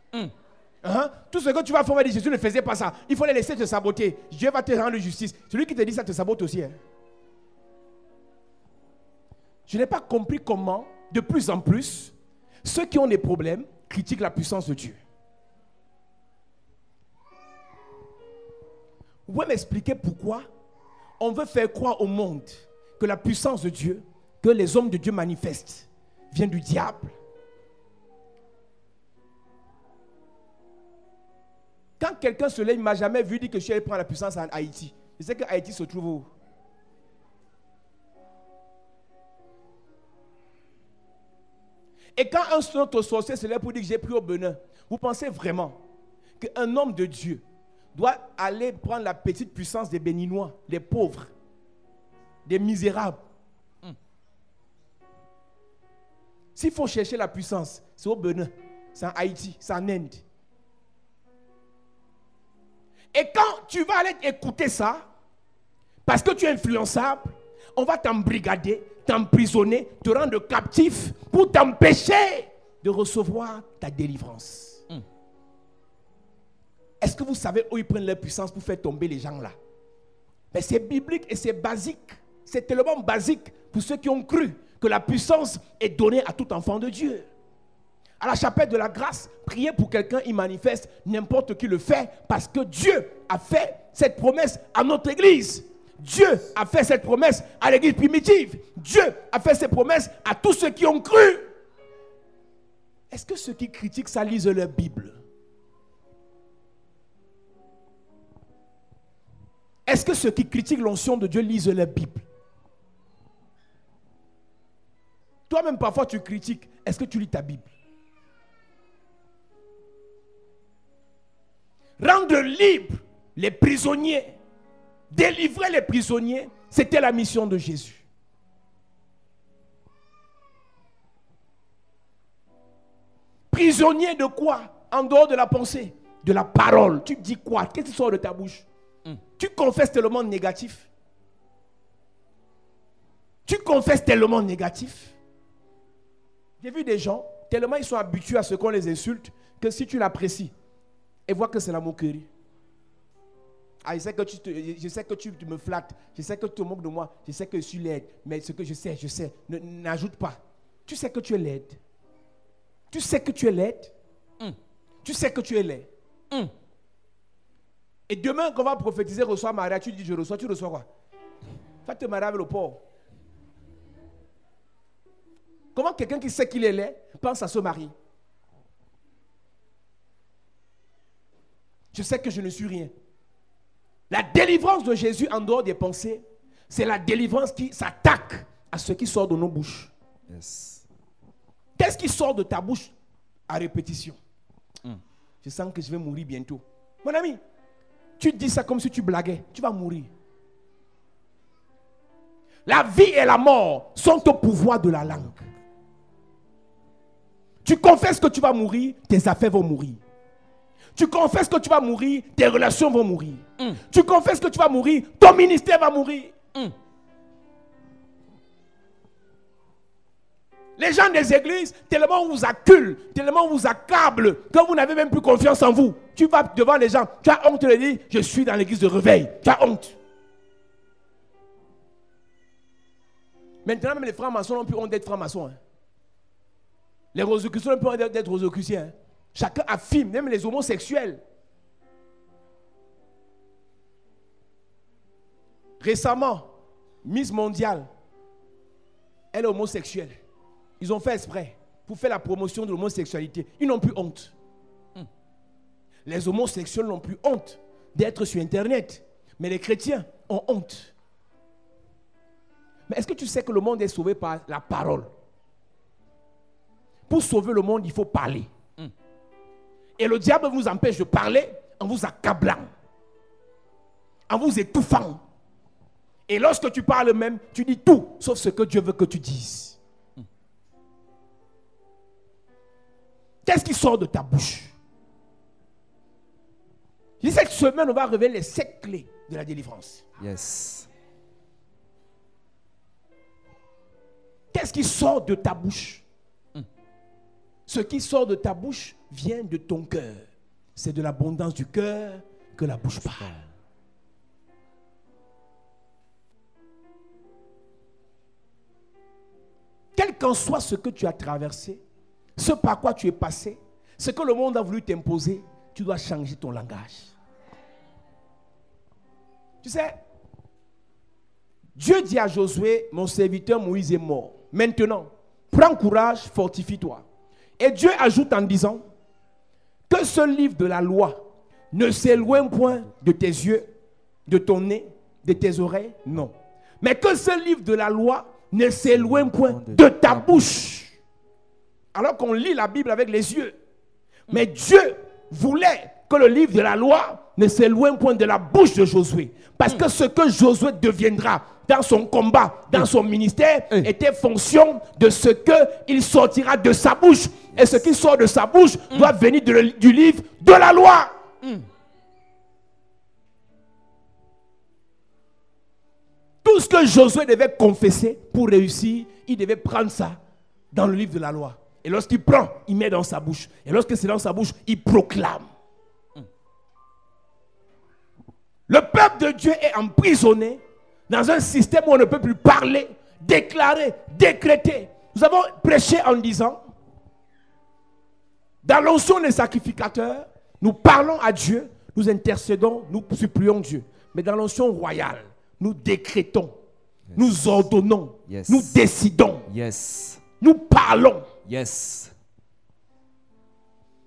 Tout ce que tu vas faire, on va dire Jésus ne faisait pas ça. Il faut les laisser te saboter. Dieu va te rendre justice. Celui qui te dit ça te sabote aussi. Je n'ai pas compris comment, de plus en plus, ceux qui ont des problèmes critiquent la puissance de Dieu. Vous pouvez m'expliquer pourquoi on veut faire croire au monde que la puissance de Dieu, que les hommes de Dieu manifestent, vient du diable? Quand quelqu'un se lève, il ne m'a jamais vu dire que je suis allé prendre la puissance en Haïti. Je sais que Haïti se trouve où? Et quand un autre sorcier se lève pour dire que j'ai pris au Bénin, vous pensez vraiment qu'un homme de Dieu doit aller prendre la petite puissance des Béninois, des pauvres, des misérables? S'il faut chercher la puissance, c'est au Bénin, c'est en Haïti, c'est en Inde. Et quand tu vas aller écouter ça, parce que tu es influençable, on va t'embrigader, t'emprisonner, te rendre captif pour t'empêcher de recevoir ta délivrance. Est-ce que vous savez où ils prennent leur puissance pour faire tomber les gens là? Mais c'est biblique et c'est basique. C'est tellement basique pour ceux qui ont cru que la puissance est donnée à tout enfant de Dieu. À la chapelle de la grâce, prier pour quelqu'un, il manifeste, n'importe qui le fait, parce que Dieu a fait cette promesse à notre église. Dieu a fait cette promesse à l'église primitive. Dieu a fait cette promesse à tous ceux qui ont cru. Est-ce que ceux qui critiquent ça lisent leur Bible? Est-ce que ceux qui critiquent l'onction de Dieu lisent leur Bible? Toi-même, parfois, tu critiques. Est-ce que tu lis ta Bible? Rendre libres les prisonniers, délivrer les prisonniers, c'était la mission de Jésus. Prisonnier de quoi? En dehors de la pensée, de la parole. Tu dis quoi? Qu'est-ce qui sort de ta bouche? Tu confesses tellement négatif. Tu confesses tellement négatif. J'ai vu des gens, tellement ils sont habitués à ce qu'on les insulte, que si tu l'apprécies, et vois que c'est la moquerie. Ah, je sais que tu me flattes, je sais que tu te moques de moi, je sais que je suis laide, mais ce que je sais, n'ajoute pas. Tu sais que tu es laide. Tu sais que tu es laide. Tu sais que tu es laid. Et demain, quand on va prophétiser, reçois Maria, tu dis je reçois, tu reçois quoi? Va te marier avec le pauvre. Comment quelqu'un qui sait qu'il est laid pense à se marier? Je sais que je ne suis rien. La délivrance de Jésus en dehors des pensées, c'est la délivrance qui s'attaque à ce qui sort de nos bouches. Yes. Qu'est-ce qui sort de ta bouche à répétition? Je sens que je vais mourir bientôt. Mon ami, tu dis ça comme si tu blaguais. Tu vas mourir. La vie et la mort sont au pouvoir de la langue. Tu confesses que tu vas mourir, tes affaires vont mourir. Tu confesses que tu vas mourir, tes relations vont mourir. Tu confesses que tu vas mourir, ton ministère va mourir. Les gens des églises, tellement on vous accule, tellement on vous accable, que vous n'avez même plus confiance en vous. Tu vas devant les gens, tu as honte de dire, je suis dans l'église de réveil. Tu as honte. Maintenant, même les francs-maçons n'ont plus honte d'être francs-maçons. Hein. Les rosicruciens n'ont plus honte d'être rosicruciens. Hein. Chacun affirme, même les homosexuels. Récemment, Miss Mondiale, elle est homosexuelle. Ils ont fait exprès pour faire la promotion de l'homosexualité. Ils n'ont plus honte. Les homosexuels n'ont plus honte d'être sur Internet. Mais les chrétiens ont honte. Mais est-ce que tu sais que le monde est sauvé par la parole? Pour sauver le monde, il faut parler. Et le diable vous empêche de parler en vous accablant, en vous étouffant. Et lorsque tu parles même, tu dis tout, sauf ce que Dieu veut que tu dises. Qu'est-ce qui sort de ta bouche? Cette semaine, on va révéler les 7 clés de la délivrance. Yes. Qu'est-ce qui sort de ta bouche? Ce qui sort de ta bouche vient de ton cœur. C'est de l'abondance du cœur que la bouche parle. Quel qu'en soit ce que tu as traversé, ce par quoi tu es passé, ce que le monde a voulu t'imposer, tu dois changer ton langage. Tu sais, Dieu dit à Josué, mon serviteur Moïse est mort. Maintenant, prends courage, fortifie-toi. Et Dieu ajoute en disant, que ce livre de la loi ne s'éloigne point de tes yeux, de ton nez, de tes oreilles, non. Mais que ce livre de la loi ne s'éloigne point de ta bouche. Alors qu'on lit la Bible avec les yeux. Mais Dieu voulait que le livre de la loi ne s'éloigne point de la bouche de Josué. Parce que ce que Josué deviendra dans son combat, dans son ministère, était fonction de ce qu'il sortira de sa bouche. Et ce qui sort de sa bouche doit venir du livre de la loi. Tout ce que Josué devait confesser pour réussir, il devait prendre ça dans le livre de la loi. Et lorsqu'il prend, il met dans sa bouche. Et lorsque c'est dans sa bouche, il proclame. Le peuple de Dieu est emprisonné dans un système où on ne peut plus parler, déclarer, décréter. Nous avons prêché en disant, dans l'onction des sacrificateurs, nous parlons à Dieu, nous intercédons, nous supplions Dieu. Mais dans l'onction royale, nous décrétons, nous ordonnons, nous décidons, nous parlons.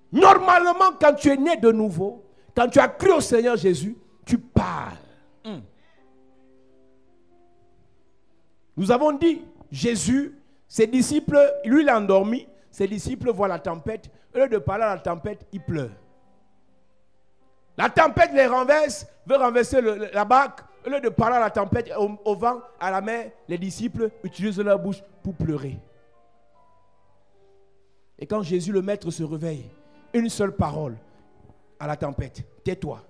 Normalement, quand tu es né de nouveau, quand tu as cru au Seigneur Jésus, tu parles. Nous avons dit, Jésus, ses disciples, lui il est endormi, ses disciples voient la tempête, au lieu de parler à la tempête, ils pleurent. La tempête les renverse, veut renverser la barque, au lieu de parler à la tempête, au vent, à la mer, les disciples utilisent leur bouche pour pleurer. Et quand Jésus le Maître se réveille, une seule parole à la tempête, tais-toi,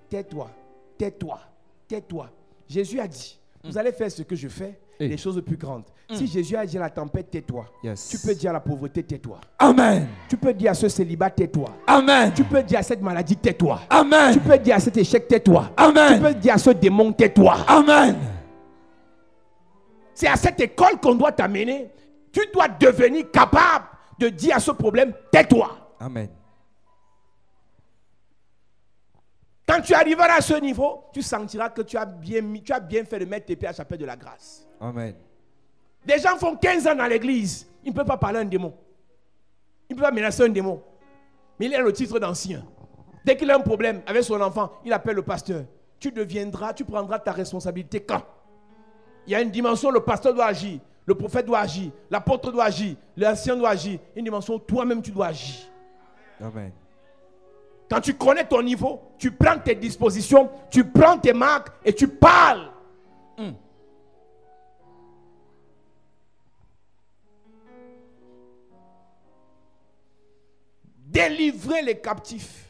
tais-toi, tais-toi, tais-toi. Jésus a dit, vous allez faire ce que je fais, les choses plus grandes. Si Jésus a dit à la tempête, tais-toi, tu peux dire à la pauvreté, tais-toi. Amen. Tu peux dire à ce célibat, tais-toi. Amen. Tu peux dire à cette maladie, tais-toi. Amen. Tu peux dire à cet échec, tais-toi. Amen. Tu peux dire à ce démon, tais-toi. Amen. C'est à cette école qu'on doit t'amener. Tu dois devenir capable de dire à ce problème, tais-toi. Amen. Quand tu arriveras à ce niveau, tu sentiras que tu as bien fait de mettre tes pieds à la chapelle de la grâce. Amen. Des gens font 15 ans dans l'église, ils ne peuvent pas parler à un démon. Ils ne peuvent pas menacer un démon. Mais il a le titre d'ancien. Dès qu'il a un problème avec son enfant, il appelle le pasteur. Tu prendras ta responsabilité quand? Il y a une dimension, le pasteur doit agir, le prophète doit agir, l'apôtre doit agir, l'ancien doit agir. Une dimension, toi-même tu dois agir. Amen. Quand tu connais ton niveau, tu prends tes dispositions, tu prends tes marques et tu parles. délivrer les captifs.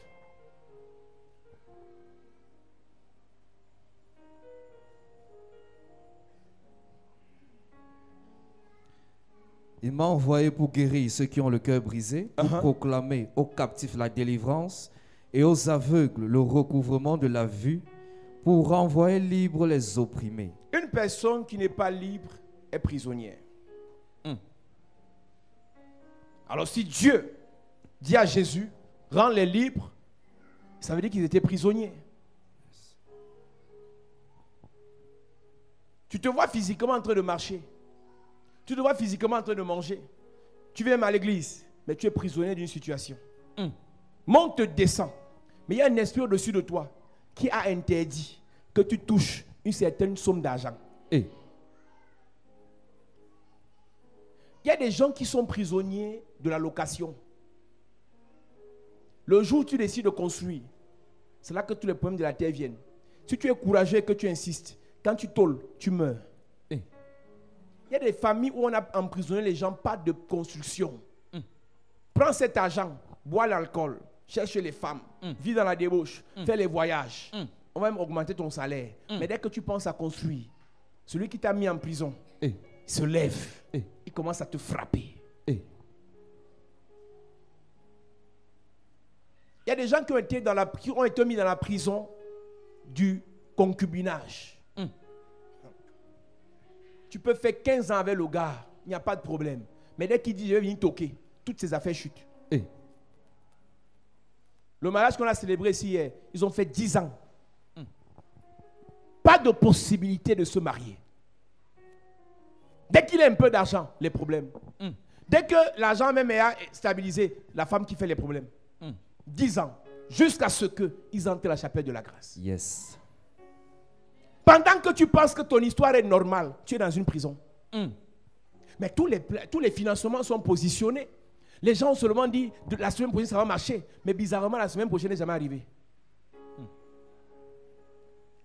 Il m'a envoyé pour guérir ceux qui ont le cœur brisé, pour proclamer aux captifs la délivrance et aux aveugles le recouvrement de la vue, pour renvoyer libres les opprimés. Une personne qui n'est pas libre est prisonnière. Alors si Dieu dit à Jésus, rends-les libres, ça veut dire qu'ils étaient prisonniers. Tu te vois physiquement en train de marcher. Tu te vois physiquement en train de manger. Tu viens à l'église, mais tu es prisonnier d'une situation. Monte, descend. Mais il y a un esprit au-dessus de toi qui a interdit que tu touches une certaine somme d'argent. Il y a des gens qui sont prisonniers de la location. Le jour où tu décides de construire, c'est là que tous les problèmes de la terre viennent. Si tu es courageux et que tu insistes, quand tu tôles, tu meurs. Il y a des familles où on a emprisonné les gens, pas de construction. Prends cet argent, bois l'alcool, cherche les femmes, vis dans la débauche, fais les voyages. On va même augmenter ton salaire. Mais dès que tu penses à construire, celui qui t'a mis en prison se lève. Il commence à te frapper. Il y a des gens qui ont été mis dans la prison du concubinage. Tu peux faire 15 ans avec le gars, il n'y a pas de problème. Mais dès qu'il dit je vais venir toquer, toutes ces affaires chutent. Le mariage qu'on a célébré ici hier, ils ont fait 10 ans. Pas de possibilité de se marier. Dès qu'il a un peu d'argent, les problèmes. Dès que l'argent même est stabilisé, la femme qui fait les problèmes. 10 ans, jusqu'à ce qu'ils entrent à la chapelle de la grâce. Yes. Pendant que tu penses que ton histoire est normale, tu es dans une prison. Mais tous les financements sont positionnés. Les gens ont seulement dit, la semaine prochaine ça va marcher. Mais bizarrement, la semaine prochaine n'est jamais arrivée.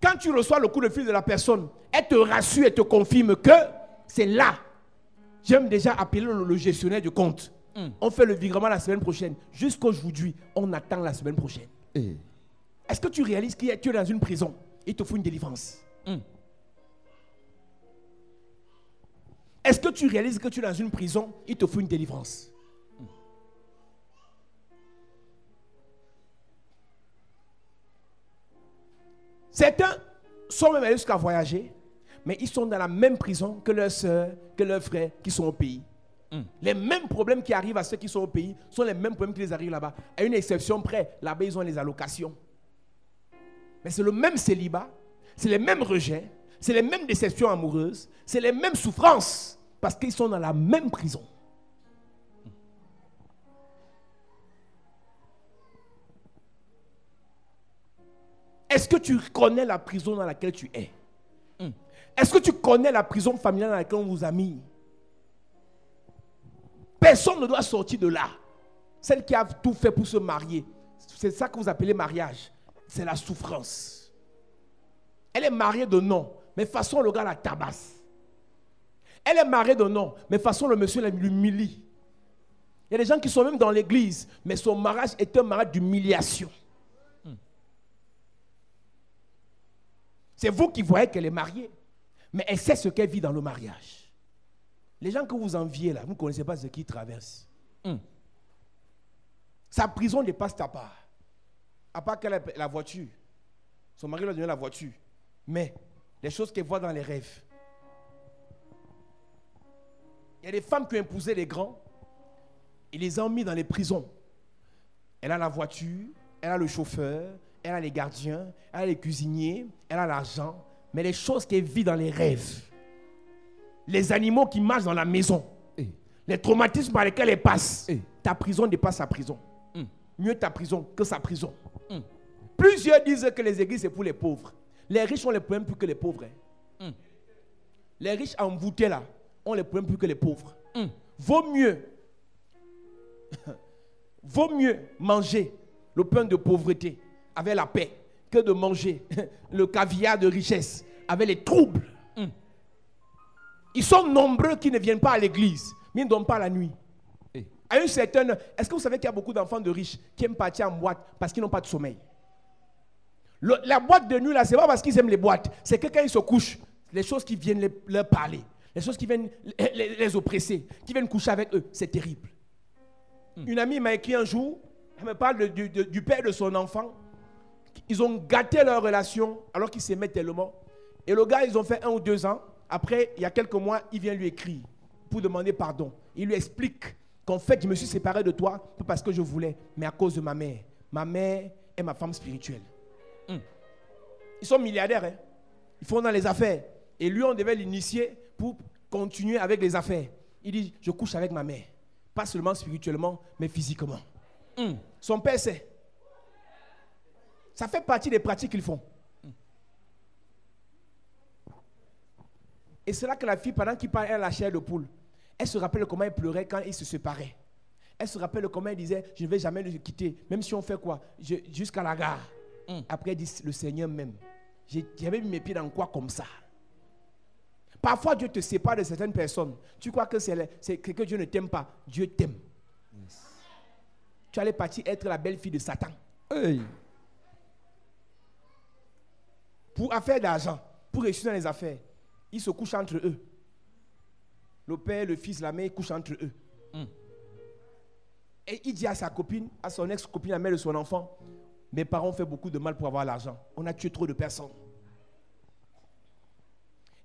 Quand tu reçois le coup de fil de la personne, elle te rassure et te confirme que c'est là. J'aime déjà appeler le gestionnaire du compte. On fait le virement la semaine prochaine. Jusqu'aujourd'hui, on attend la semaine prochaine. Est-ce que tu réalises que tu es dans une prison? Il te faut une délivrance. Est-ce que tu réalises que tu es dans une prison? Il te faut une délivrance. Certains sont même allés jusqu'à voyager, mais ils sont dans la même prison que leurs soeurs, que leurs frères qui sont au pays. Les mêmes problèmes qui arrivent à ceux qui sont au pays sont les mêmes problèmes qui les arrivent là-bas. À une exception près, là-bas ils ont les allocations. Mais c'est le même célibat, c'est les mêmes rejets, c'est les mêmes déceptions amoureuses, c'est les mêmes souffrances, parce qu'ils sont dans la même prison. Est-ce que tu connais la prison dans laquelle tu es? Est-ce que tu connais la prison familiale dans laquelle on vous a mis? Personne ne doit sortir de là. Celle qui a tout fait pour se marier, c'est ça que vous appelez mariage. C'est la souffrance. Elle est mariée de nom, mais façon le gars la tabasse. Elle est mariée de nom, mais façon le monsieur l'humilie. Il y a des gens qui sont même dans l'église, mais son mariage est un mariage d'humiliation. C'est vous qui voyez qu'elle est mariée, mais elle sait ce qu'elle vit dans le mariage. Les gens que vous enviez là, vous ne connaissez pas ce qu'ils traversent. Sa prison dépasse ta part. À part qu'elle a la voiture. Son mari lui a donné la voiture. Mais les choses qu'elle voit dans les rêves. Il y a des femmes qui ont épousé les grands. Ils les ont mis dans les prisons. Elle a la voiture, elle a le chauffeur, elle a les gardiens, elle a les cuisiniers, elle a l'argent. Mais les choses qu'elle vit dans les rêves, les animaux qui marchent dans la maison, les traumatismes par lesquels elle passe, ta prison dépasse sa prison. Mieux ta prison que sa prison. Plusieurs disent que les églises c'est pour les pauvres. Les riches ont les problèmes plus que les pauvres. Les riches envoûtés là ont les problèmes plus que les pauvres. Vaut mieux manger le pain de pauvreté avec la paix que de manger le caviar de richesse avec les troubles. Ils sont nombreux qui ne viennent pas à l'église, mais ils ne dorment pas la nuit. À une certaine heure, est-ce que vous savez qu'il y a beaucoup d'enfants de riches qui aiment partir en boîte parce qu'ils n'ont pas de sommeil? La boîte de nuit, là, c'est pas parce qu'ils aiment les boîtes. C'est que quand ils se couchent, les choses qui viennent leur parler, les choses qui viennent les oppresser, qui viennent coucher avec eux, c'est terrible. Une amie m'a écrit un jour, elle me parle du père de son enfant. Ils ont gâté leur relation alors qu'ils s'aimaient tellement. Et le gars, ils ont fait 1 ou 2 ans. Après, il y a quelques mois, il vient lui écrire pour demander pardon. Il lui explique qu'en fait, je me suis séparé de toi pas parce que je voulais, mais à cause de ma mère. Ma mère est ma femme spirituelle. Ils sont milliardaires, hein? Ils font dans les affaires. Et lui, on devait l'initier pour continuer avec les affaires. Il dit, je couche avec ma mère. Pas seulement spirituellement, mais physiquement. Son père sait. Ça fait partie des pratiques qu'ils font. Et c'est là que la fille, pendant qu'il parlait à la chair de poule, elle se rappelle comment elle pleurait quand ils se séparaient. Elle se rappelle comment elle disait, je ne vais jamais le quitter, même si on fait quoi, jusqu'à la gare. Après, elle dit, le Seigneur même. J'avais mis mes pieds dans quoi comme ça? Parfois, Dieu te sépare de certaines personnes. Tu crois que c'est que Dieu ne t'aime pas. Dieu t'aime. Yes. Tu allais partir être la belle-fille de Satan. Hey. Pour affaire d'argent, pour réussir dans les affaires, ils se couchent entre eux. Le père, le fils, la mère, ils couchent entre eux. Et il dit à sa copine, à son ex-copine, la mère de son enfant, mes parents ont fait beaucoup de mal pour avoir l'argent. On a tué trop de personnes.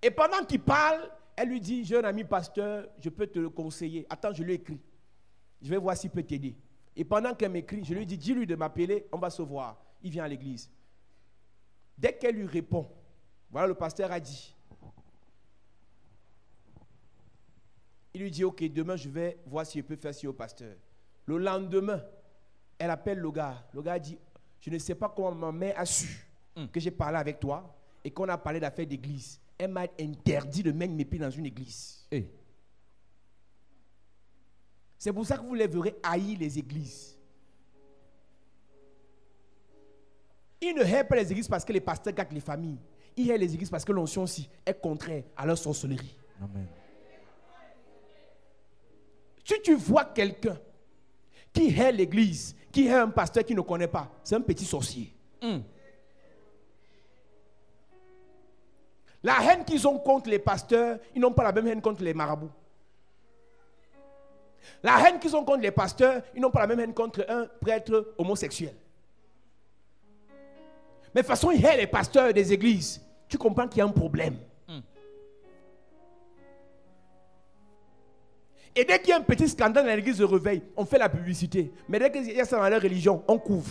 Et pendant qu'il parle, elle lui dit, j'ai un ami pasteur, je peux te le conseiller. Attends, je lui écris. Je vais voir s'il peut t'aider. Et pendant qu'elle m'écrit, je lui dis, dis-lui de m'appeler, on va se voir. Il vient à l'église. Dès qu'elle lui répond, voilà, le pasteur a dit. Il lui dit, ok, demain je vais voir si je peux faire ci au pasteur. Le lendemain, elle appelle le gars. Le gars dit, je ne sais pas comment ma mère a su que j'ai parlé avec toi et qu'on a parlé d'affaires d'église. Elle m'a interdit de mettre mes pieds dans une église. Hey. C'est pour ça que vous les verrez haïr les églises. Ils ne haïssent pas les églises parce que les pasteurs gâtent les familles. Ils haïssent les églises parce que l'onction aussi est contraire à leur sorcellerie. Amen. Si tu vois quelqu'un qui hait l'église, qui hait un pasteur qui ne connaît pas, c'est un petit sorcier. La haine qu'ils ont contre les pasteurs, ils n'ont pas la même haine contre les marabouts. La haine qu'ils ont contre les pasteurs, ils n'ont pas la même haine contre un prêtre homosexuel. Mais de toute façon, ils haïssent les pasteurs des églises. Tu comprends qu'il y a un problème. Et dès qu'il y a un petit scandale dans l'église de réveil, on fait la publicité. Mais dès qu'il y a ça dans leur religion, on couvre.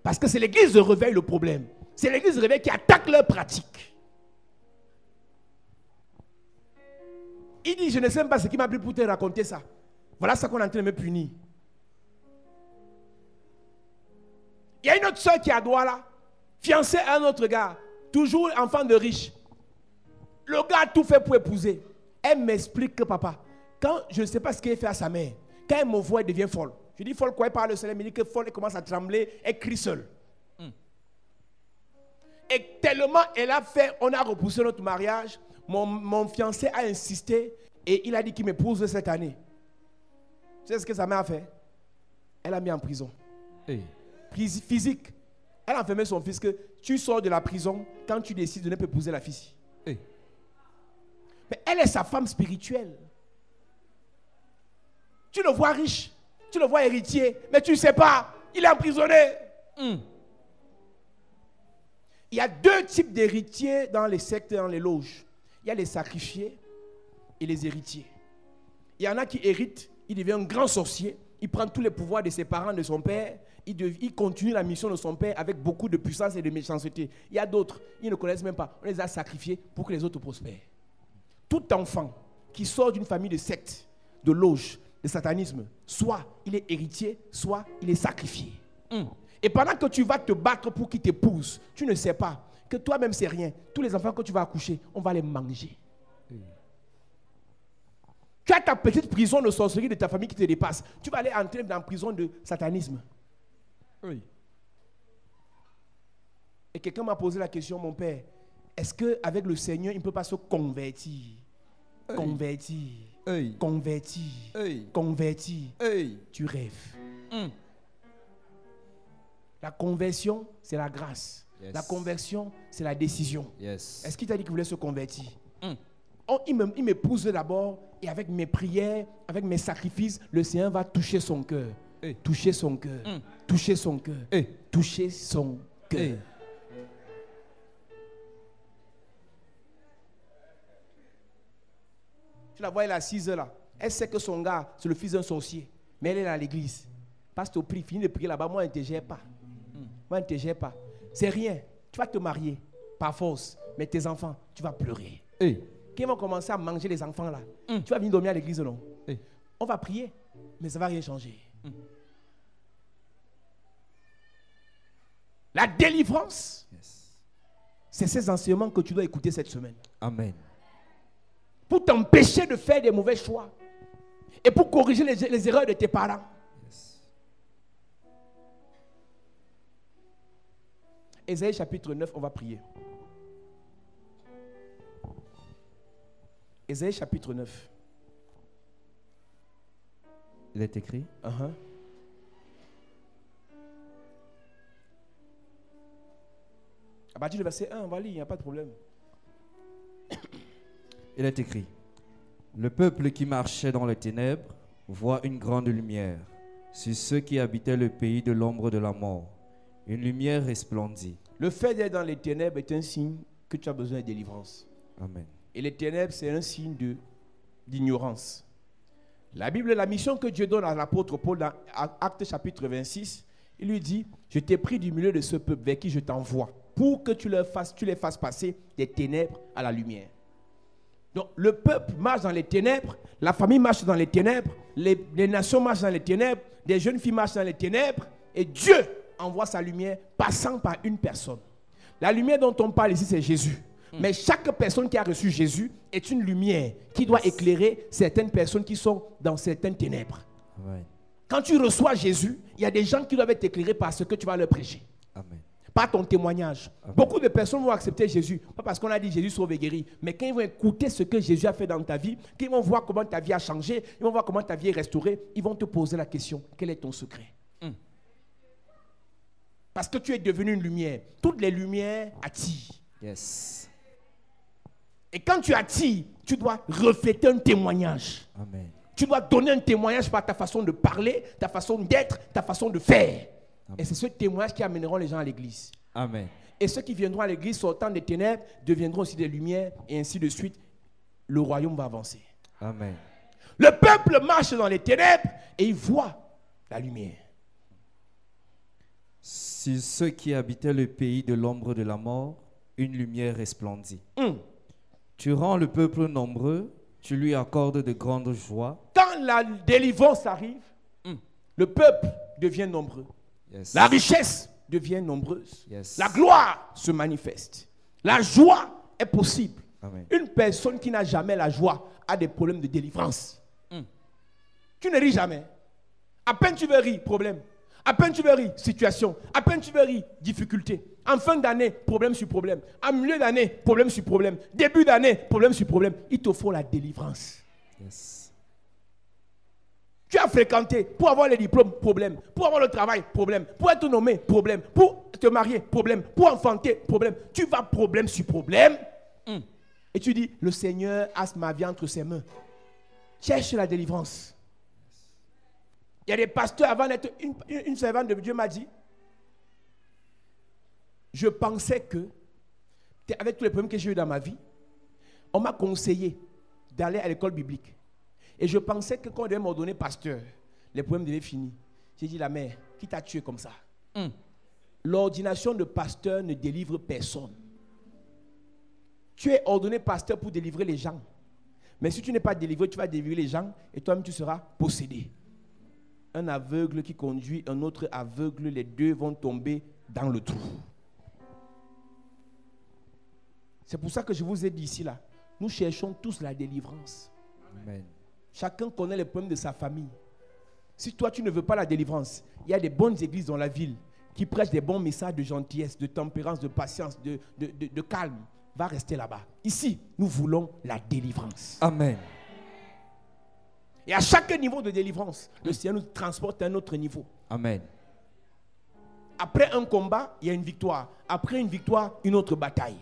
Parce que c'est l'église de réveil le problème. C'est l'église de réveil qui attaque leurs pratiques. Il dit, je ne sais même pas ce qui m'a pris pour te raconter ça. Voilà ça qu'on est en train de me punir. Il y a une autre soeur qui est à Douala, fiancée à un autre gars, toujours enfant de riche. Le gars a tout fait pour épouser. Elle m'explique que papa, quand je ne sais pas ce qu'elle fait à sa mère, quand elle me voit, elle devient folle. Je dis folle quoi? Elle parle le soleil, elle me dit que folle, elle commence à trembler, elle crie seule. Et tellement elle a fait, on a repoussé notre mariage, mon fiancé a insisté et il a dit qu'il m'épouse cette année. Tu sais ce que sa mère a fait? Elle a mis en prison. Hey. Physique. Elle a enfermé son fils que tu sors de la prison quand tu décides de ne pas épouser la fille. Hey. Mais elle est sa femme spirituelle. Tu le vois riche, tu le vois héritier, mais tu ne sais pas, il est emprisonné. Il y a 2 types d'héritiers dans les sectes et dans les loges. Il y a les sacrifiés et les héritiers. Il y en a qui héritent, il devient un grand sorcier, il prend tous les pouvoirs de ses parents, de son père, il continue la mission de son père avec beaucoup de puissance et de méchanceté. Il y a d'autres, ils ne connaissent même pas, on les a sacrifiés pour que les autres prospèrent. Tout enfant qui sort d'une famille de secte, de loge, de satanisme, soit il est héritier, soit il est sacrifié. Et pendant que tu vas te battre pour qu'il t'épouse, tu ne sais pas que toi-même c'est rien. Tous les enfants que tu vas accoucher, on va les manger. Tu as ta petite prison de sorcellerie de ta famille qui te dépasse. Tu vas aller entrer dans la prison de satanisme. Oui. Et quelqu'un m'a posé la question, mon père, est-ce qu'avec le Seigneur, il ne peut pas se convertir? Oui. Convertir. Hey. Converti. Hey. Converti. Hey. Tu rêves. La conversion, c'est la grâce. Yes. La conversion, c'est la décision. Yes. Est-ce qu'il t'a dit qu'il voulait se convertir? Il m'épouse d'abord et avec mes prières, avec mes sacrifices, le Seigneur va toucher son cœur. Hey. Toucher son cœur. Toucher son cœur. Hey. Toucher son cœur. Hey. Tu la vois, elle est assise là. Elle sait que son gars, c'est le fils d'un sorcier. Mais elle est à l'église. Pasteur, prie, finis de prier là-bas. Moi, elle ne te gère pas. Moi, elle ne te gère pas. C'est rien. Tu vas te marier par force. Mais tes enfants, tu vas pleurer. Hey. Quand ils vont commencer à manger les enfants là, tu vas venir dormir à l'église ou non? Hey. On va prier, mais ça ne va rien changer. La délivrance, Yes. c'est ces enseignements que tu dois écouter cette semaine. Amen. Pour t'empêcher de faire des mauvais choix. Et pour corriger les erreurs de tes parents. Yes. Ésaïe chapitre 9, on va prier. Ésaïe chapitre 9. Il est écrit. À partir du verset 1, on va lire, il n'y a pas de problème. Il est écrit. Le peuple qui marchait dans les ténèbres voit une grande lumière. Sur ceux qui habitaient le pays de l'ombre de la mort, une lumière resplendit. Le fait d'être dans les ténèbres est un signe que tu as besoin de délivrance. Amen. Et les ténèbres, c'est un signe d'ignorance. La Bible, la mission que Dieu donne à l'apôtre Paul dans Actes chapitre 26, il lui dit, je t'ai pris du milieu de ce peuple vers qui je t'envoie, pour que tu les fasses passer des ténèbres à la lumière. Donc le peuple marche dans les ténèbres, la famille marche dans les ténèbres, les nations marchent dans les ténèbres, des jeunes filles marchent dans les ténèbres, et Dieu envoie sa lumière passant par une personne. La lumière dont on parle ici, c'est Jésus. Mais chaque personne qui a reçu Jésus est une lumière qui doit éclairer certaines personnes qui sont dans certaines ténèbres. Amen. Quand tu reçois Jésus, il y a des gens qui doivent être éclairés par ce que tu vas leur prêcher. Amen. Par ton témoignage. Amen. Beaucoup de personnes vont accepter Jésus, pas parce qu'on a dit Jésus sauve et guérit, mais quand ils vont écouter ce que Jésus a fait dans ta vie, quand ils vont voir comment ta vie a changé, ils vont voir comment ta vie est restaurée, ils vont te poser la question, quel est ton secret? Parce que tu es devenu une lumière. Toutes les lumières attirent. Yes. Et quand tu attires, tu dois refléter un témoignage. Amen. Tu dois donner un témoignage par ta façon de parler, ta façon d'être, ta façon de faire. Amen. Et c'est ce témoignage qui amèneront les gens à l'église. Amen. Et ceux qui viendront à l'église sortant des ténèbres deviendront aussi des lumières et ainsi de suite. Le royaume va avancer. Amen. Le peuple marche dans les ténèbres et il voit la lumière. Sur ceux qui habitaient le pays de l'ombre de la mort, une lumière resplendit. Tu rends le peuple nombreux, tu lui accordes de grandes joies. Quand la délivrance arrive, le peuple devient nombreux. Yes. La richesse devient nombreuse. Yes. La gloire se manifeste. La joie est possible. Amen. Une personne qui n'a jamais la joie a des problèmes de délivrance. Tu ne ris jamais. À peine tu veux rire, problème. À peine tu veux rire, situation. À peine tu veux rire, difficulté. En fin d'année, problème sur problème. En milieu d'année, problème sur problème. Début d'année, problème sur problème. Il te faut la délivrance. Yes. Tu as fréquenté pour avoir les diplômes, problème. Pour avoir le travail, problème. Pour être nommé, problème. Pour te marier, problème. Pour enfanter, problème. Tu vas problème sur problème. Et tu dis, le Seigneur a ma vie entre ses mains. Cherche la délivrance. Il y a des pasteurs, avant d'être une servante de Dieu m'a dit, je pensais que, avec tous les problèmes que j'ai eu dans ma vie, on m'a conseillé d'aller à l'école biblique. Et je pensais que quand on devait m'ordonner pasteur, les problèmes devaient finir. J'ai dit, la mère, qui t'a tué comme ça? L'ordination de pasteur ne délivre personne. Tu es ordonné pasteur pour délivrer les gens. Mais si tu n'es pas délivré, tu vas délivrer les gens et toi-même tu seras possédé. Un aveugle qui conduit un autre aveugle, les deux vont tomber dans le trou. C'est pour ça que je vous ai dit ici, là, nous cherchons tous la délivrance. Amen. Chacun connaît les problèmes de sa famille. Si toi, tu ne veux pas la délivrance, il y a des bonnes églises dans la ville qui prêchent des bons messages de gentillesse, de tempérance, de patience, de calme. Va rester là-bas. Ici, nous voulons la délivrance. Amen. Et à chaque niveau de délivrance, le Seigneur nous transporte à un autre niveau. Amen. Après un combat, il y a une victoire. Après une victoire, une autre bataille.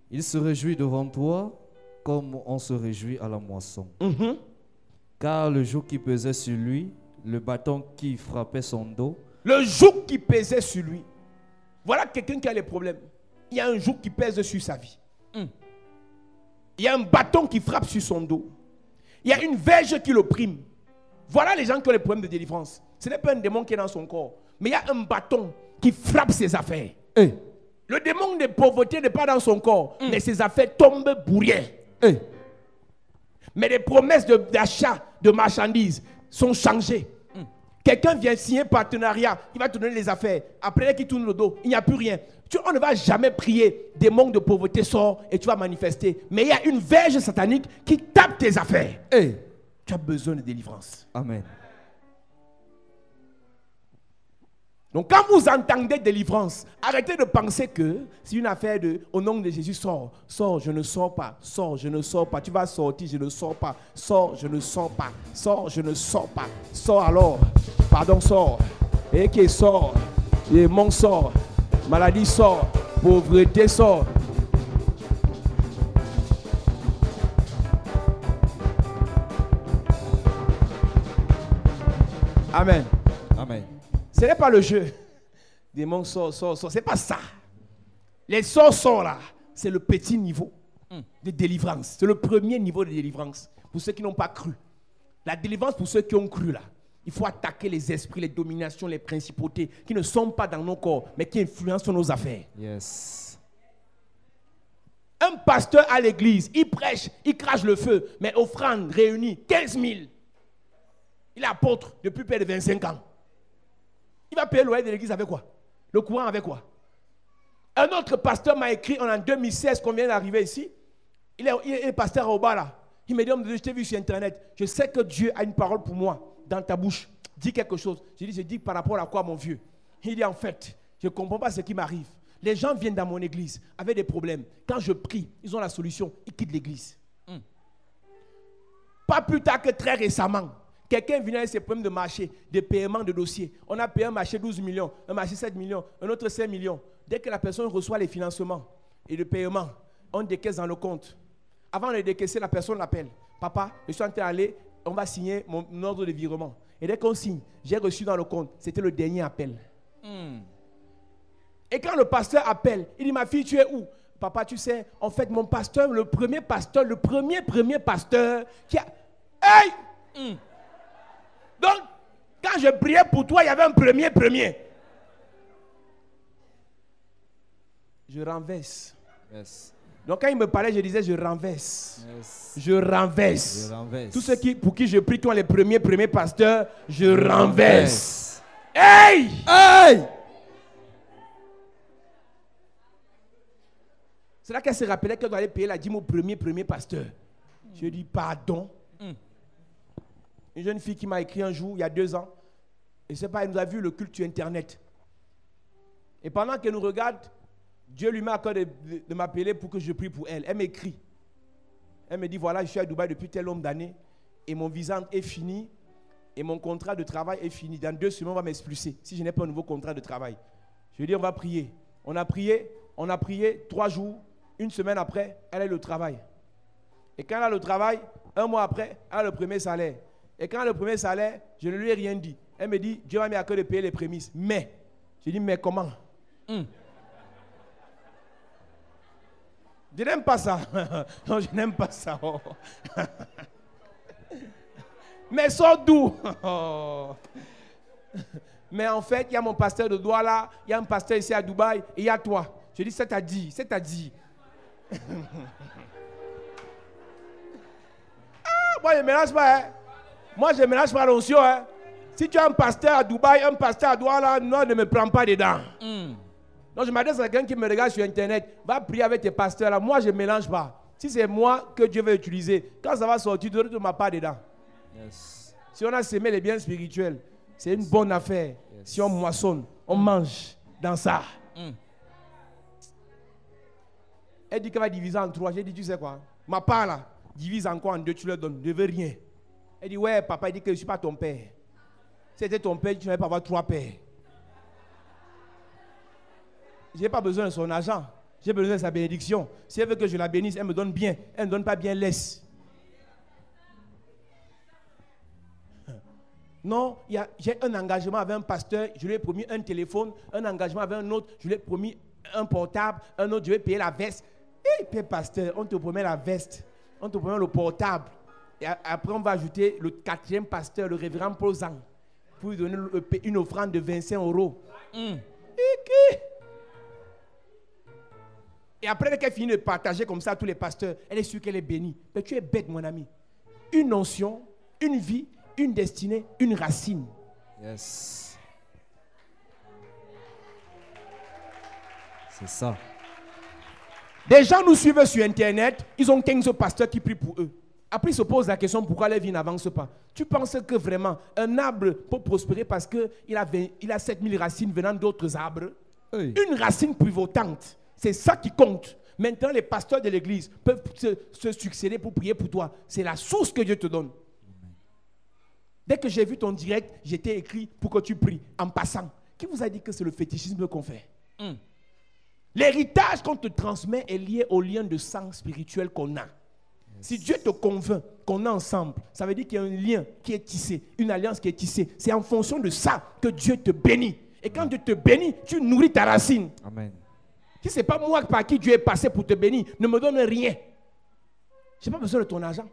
Il se réjouit devant toi comme on se réjouit à la moisson. Car le joug qui pesait sur lui, le bâton qui frappait son dos. Le joug qui pesait sur lui. Voilà quelqu'un qui a les problèmes. Il y a un joug qui pèse sur sa vie. Il y a un bâton qui frappe sur son dos. Il y a une verge qui l'opprime. Voilà les gens qui ont les problèmes de délivrance. Ce n'est pas un démon qui est dans son corps, mais il y a un bâton qui frappe ses affaires. Le démon de pauvreté n'est pas dans son corps, mais ses affaires tombent bourrières. Mais les promesses d'achat de marchandises sont changées. Quelqu'un vient signer un partenariat, il va te donner les affaires. Après, qui tourne le dos, il n'y a plus rien. On ne va jamais prier, démon de pauvreté sort et tu vas manifester. Mais il y a une verge satanique qui tape tes affaires. Tu as besoin de délivrance. Amen. Donc quand vous entendez délivrance, arrêtez de penser que c'est une affaire de au nom de Jésus, sors, sors, je ne sors pas, sors, je ne sors pas, tu vas sortir, je ne sors pas, sors, je ne sors pas, sors, je ne sors pas, sors alors, pardon, sors, et qui sort, démon sort, maladie sort, pauvreté sort. Amen. Amen. Ce n'est pas le jeu. Démon sort, sort, sort. Ce n'est pas ça. Les sorts sont là. C'est le petit niveau de délivrance. C'est le premier niveau de délivrance. Pour ceux qui n'ont pas cru. La délivrance pour ceux qui ont cru là. Il faut attaquer les esprits, les dominations, les principautés qui ne sont pas dans nos corps, mais qui influencent nos affaires. Yes. Un pasteur à l'église, il prêche, il crache le feu, mais offrande réunie, 15 000. Il est apôtre depuis près de 25 ans. Il va payer le loyer de l'église avec quoi? Le courant avec quoi? Un autre pasteur m'a écrit en 2016 qu'on vient d'arriver ici. Il est pasteur à Obala. Il m'a dit, je t'ai vu sur internet. Je sais que Dieu a une parole pour moi dans ta bouche. Dis quelque chose. Je dis par rapport à quoi, mon vieux? Il dit en fait, je ne comprends pas ce qui m'arrive. Les gens viennent dans mon église avec des problèmes. Quand je prie, ils ont la solution. Ils quittent l'église. Pas plus tard que très récemment. Quelqu'un vient avec ses problèmes de marché, de paiement de dossier. On a payé un marché 12 millions, un marché 7 millions, un autre 5 millions. Dès que la personne reçoit les financements et le paiement, on décaisse dans le compte. Avant de décaisser, la personne l'appelle. Papa, je suis en train d'aller, on va signer mon ordre de virement. Et dès qu'on signe, j'ai reçu dans le compte. C'était le dernier appel. Et quand le pasteur appelle, il dit, ma fille, tu es où? Papa, tu sais, en fait, mon pasteur, le premier pasteur qui a... Hey! Donc, quand je priais pour toi, il y avait un premier. Je renverse. Yes. Donc, quand il me parlait, je disais, je renverse. Yes. Je renverse. Je renverse. Tous ceux pour qui je prie, toi, les premiers pasteurs, je renverse. Hey! Hey! C'est là qu'elle se rappelait qu'elle doit aller payer la dîme au premier pasteur. Je dis, pardon. Une jeune fille qui m'a écrit un jour, il y a 2 ans, et c'est pas, elle nous a vu le culte sur Internet. Et pendant qu'elle nous regarde, Dieu lui met à cœur de m'appeler pour que je prie pour elle. Elle m'écrit. Elle me dit, voilà, je suis à Dubaï depuis tel nombre d'années, et mon visa est fini, et mon contrat de travail est fini. Dans 2 semaines, on va m'expulser, si je n'ai pas un nouveau contrat de travail. Je lui ai dit, on va prier. On a prié 3 jours, 1 semaine après, elle a le travail. Et quand elle a le travail, 1 mois après, elle a le premier salaire. Et quand le premier salaire, je ne lui ai rien dit. Elle me dit, Dieu m'a mis à cœur de payer les prémices. Mais, j'ai dit, mais comment? Je n'aime pas ça. Non, je n'aime pas ça. Oh. Mais sors d'où? Oh. Mais en fait, il y a mon pasteur de Douala, il y a un pasteur ici à Dubaï, et il y a toi. Je dis, c'est à dit. Moi, je ne mélange pas. Moi, je ne mélange pas l'onction. Si tu as un pasteur à Dubaï, un pasteur à Douala, non, ne me prends pas dedans. Donc, je m'adresse à quelqu'un qui me regarde sur Internet. Va prier avec tes pasteurs là. Moi, je ne mélange pas. Si c'est moi que Dieu veut utiliser, quand ça va sortir, tu ne m'as pas dedans. Yes. Si on a semé les biens spirituels, c'est une bonne affaire. Yes. Si on moissonne, on mange dans ça. Elle dit qu'elle va diviser en 3. J'ai dit, tu sais quoi? Ma part là, divise encore en 2, tu leur donnes. Je ne veux rien. Elle dit, ouais, papa, il dit que je ne suis pas ton père. Si c'était ton père, tu n'allais pas avoir 3 pères. Je n'ai pas besoin de son argent. J'ai besoin de sa bénédiction. Si elle veut que je la bénisse, elle me donne bien. Elle ne me donne pas bien, laisse. Non, j'ai un engagement avec un pasteur, je lui ai promis un téléphone, un engagement avec un autre, je lui ai promis un portable, un autre, je vais payer la veste. Et père pasteur, on te promet la veste, on te promet le portable. Et après, on va ajouter le 4e pasteur, le révérend Paul Zang, pour lui donner une offrande de 25 €. Et après qu'elle finit de partager comme ça à tous les pasteurs, elle est sûre qu'elle est bénie. Mais tu es bête, mon ami. Une onction, une vie, une destinée, une racine. Yes. C'est ça. Des gens nous suivent sur Internet, ils ont 15 pasteurs qui prient pour eux. Après, ils se posent la question pourquoi leur vie n'avance pas. Tu penses que vraiment un arbre peut prospérer parce qu'il a 7000 racines venant d'autres arbres? Oui. Une racine pivotante, c'est ça qui compte. Maintenant, les pasteurs de l'église peuvent se succéder pour prier pour toi. C'est la source que Dieu te donne. Dès que j'ai vu ton direct, j'étais écrit pour que tu pries en passant. Qui vous a dit que c'est le fétichisme qu'on fait? L'héritage qu'on te transmet est lié au lien de sang spirituel qu'on a. Yes. Si Dieu te convainc qu'on est ensemble, ça veut dire qu'il y a un lien qui est tissé, une alliance qui est tissée. C'est en fonction de ça que Dieu te bénit. Et quand Dieu te bénit, tu nourris ta racine. Amen. Si ce n'est pas moi par qui Dieu est passé pour te bénir, ne me donne rien. Je n'ai pas besoin de ton argent.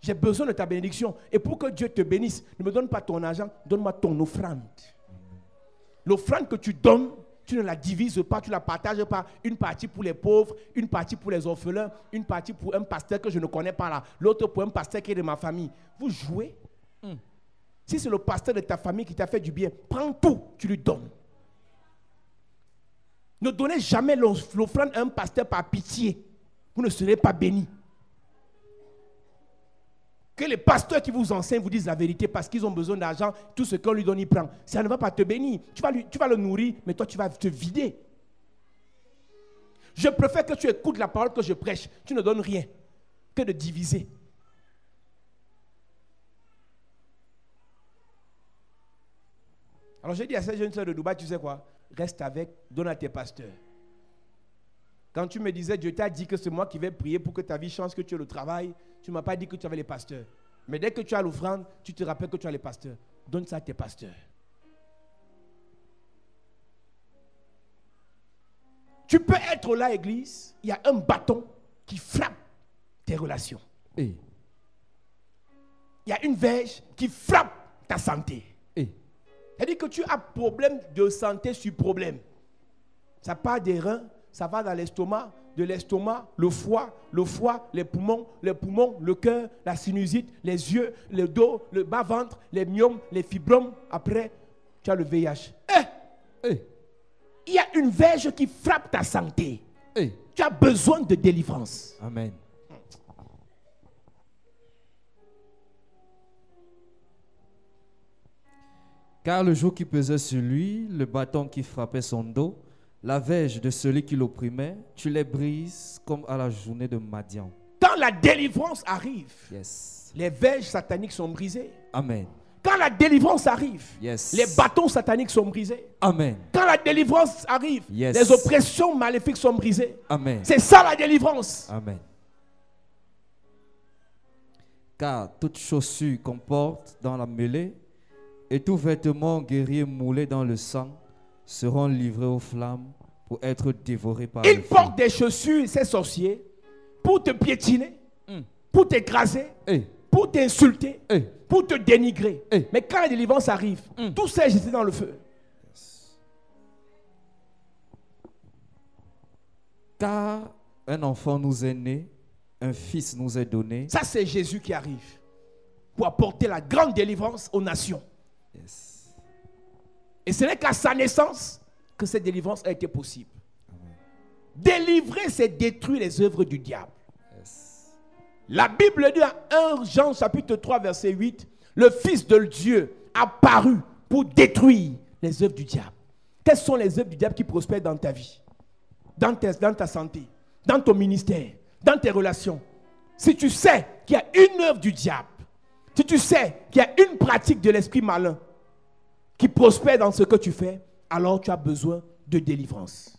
J'ai besoin de ta bénédiction. Et pour que Dieu te bénisse, ne me donne pas ton argent, donne-moi ton offrande. L'offrande que tu donnes, tu ne la divises pas, tu ne la partages pas. Une partie pour les pauvres, une partie pour les orphelins, une partie pour un pasteur que je ne connais pas là, l'autre pour un pasteur qui est de ma famille. Vous jouez. Si c'est le pasteur de ta famille qui t'a fait du bien, prends tout, tu lui donnes. Ne donnez jamais l'offrande à un pasteur par pitié. Vous ne serez pas bénis. Que les pasteurs qui vous enseignent vous disent la vérité parce qu'ils ont besoin d'argent, tout ce qu'on lui donne, il prend. Ça ne va pas te bénir. Tu vas le nourrir, mais toi, tu vas te vider. Je préfère que tu écoutes la parole que je prêche. Tu ne donnes rien que de diviser. Alors, j'ai dit à cette jeune sœur de Dubaï, tu sais quoi? Reste avec, donne à tes pasteurs. Quand tu me disais, Dieu t'a dit que c'est moi qui vais prier pour que ta vie change, que tu aies le travail, tu ne m'as pas dit que tu avais les pasteurs. Mais dès que tu as l'offrande, tu te rappelles que tu as les pasteurs. Donne ça à tes pasteurs. Tu peux être là, église, il y a un bâton qui frappe tes relations. Il y a une verge qui frappe ta santé. C'est-à-dire que tu as problème de santé sur problème. Ça part des reins, ça va dans l'estomac, de l'estomac, le foie, les poumons, le cœur, la sinusite, les yeux, le dos, le bas-ventre, les myomes, les fibromes. Après, tu as le VIH. Il y a une verge qui frappe ta santé. Tu as besoin de délivrance. Amen. Car le joug qui pesait sur lui, le bâton qui frappait son dos, la verge de celui qui l'opprimait, tu les brises comme à la journée de Madian. Quand la délivrance arrive, les verges sataniques sont brisées. Amen. Quand la délivrance arrive, les bâtons sataniques sont brisés. Amen. Quand la délivrance arrive, les oppressions maléfiques sont brisées. Amen. C'est ça la délivrance. Amen. Car toute chaussure qu'on porte dans la mêlée et tout vêtement guerrier moulé dans le sang seront livrés aux flammes pour être dévorés par le feu. Ils portent des chaussures, ces sorciers, pour te piétiner, pour t'écraser, pour t'insulter, pour te dénigrer. Mais quand la délivrance arrive, tout ça est jeté dans le feu. Car un enfant nous est né, un fils nous est donné. Ça, c'est Jésus qui arrive pour apporter la grande délivrance aux nations. Et ce n'est qu'à sa naissance que cette délivrance a été possible. Amen. Délivrer, c'est détruire les œuvres du diable. La Bible dit en 1 Jean chapitre 3 verset 8, le Fils de Dieu a paru pour détruire les œuvres du diable. Quelles sont les œuvres du diable qui prospèrent dans ta vie, dans ta santé, dans ton ministère, dans tes relations, si tu sais qu'il y a une œuvre du diable, si tu sais qu'il y a une pratique de l'esprit malin qui prospère dans ce que tu fais, alors tu as besoin de délivrance.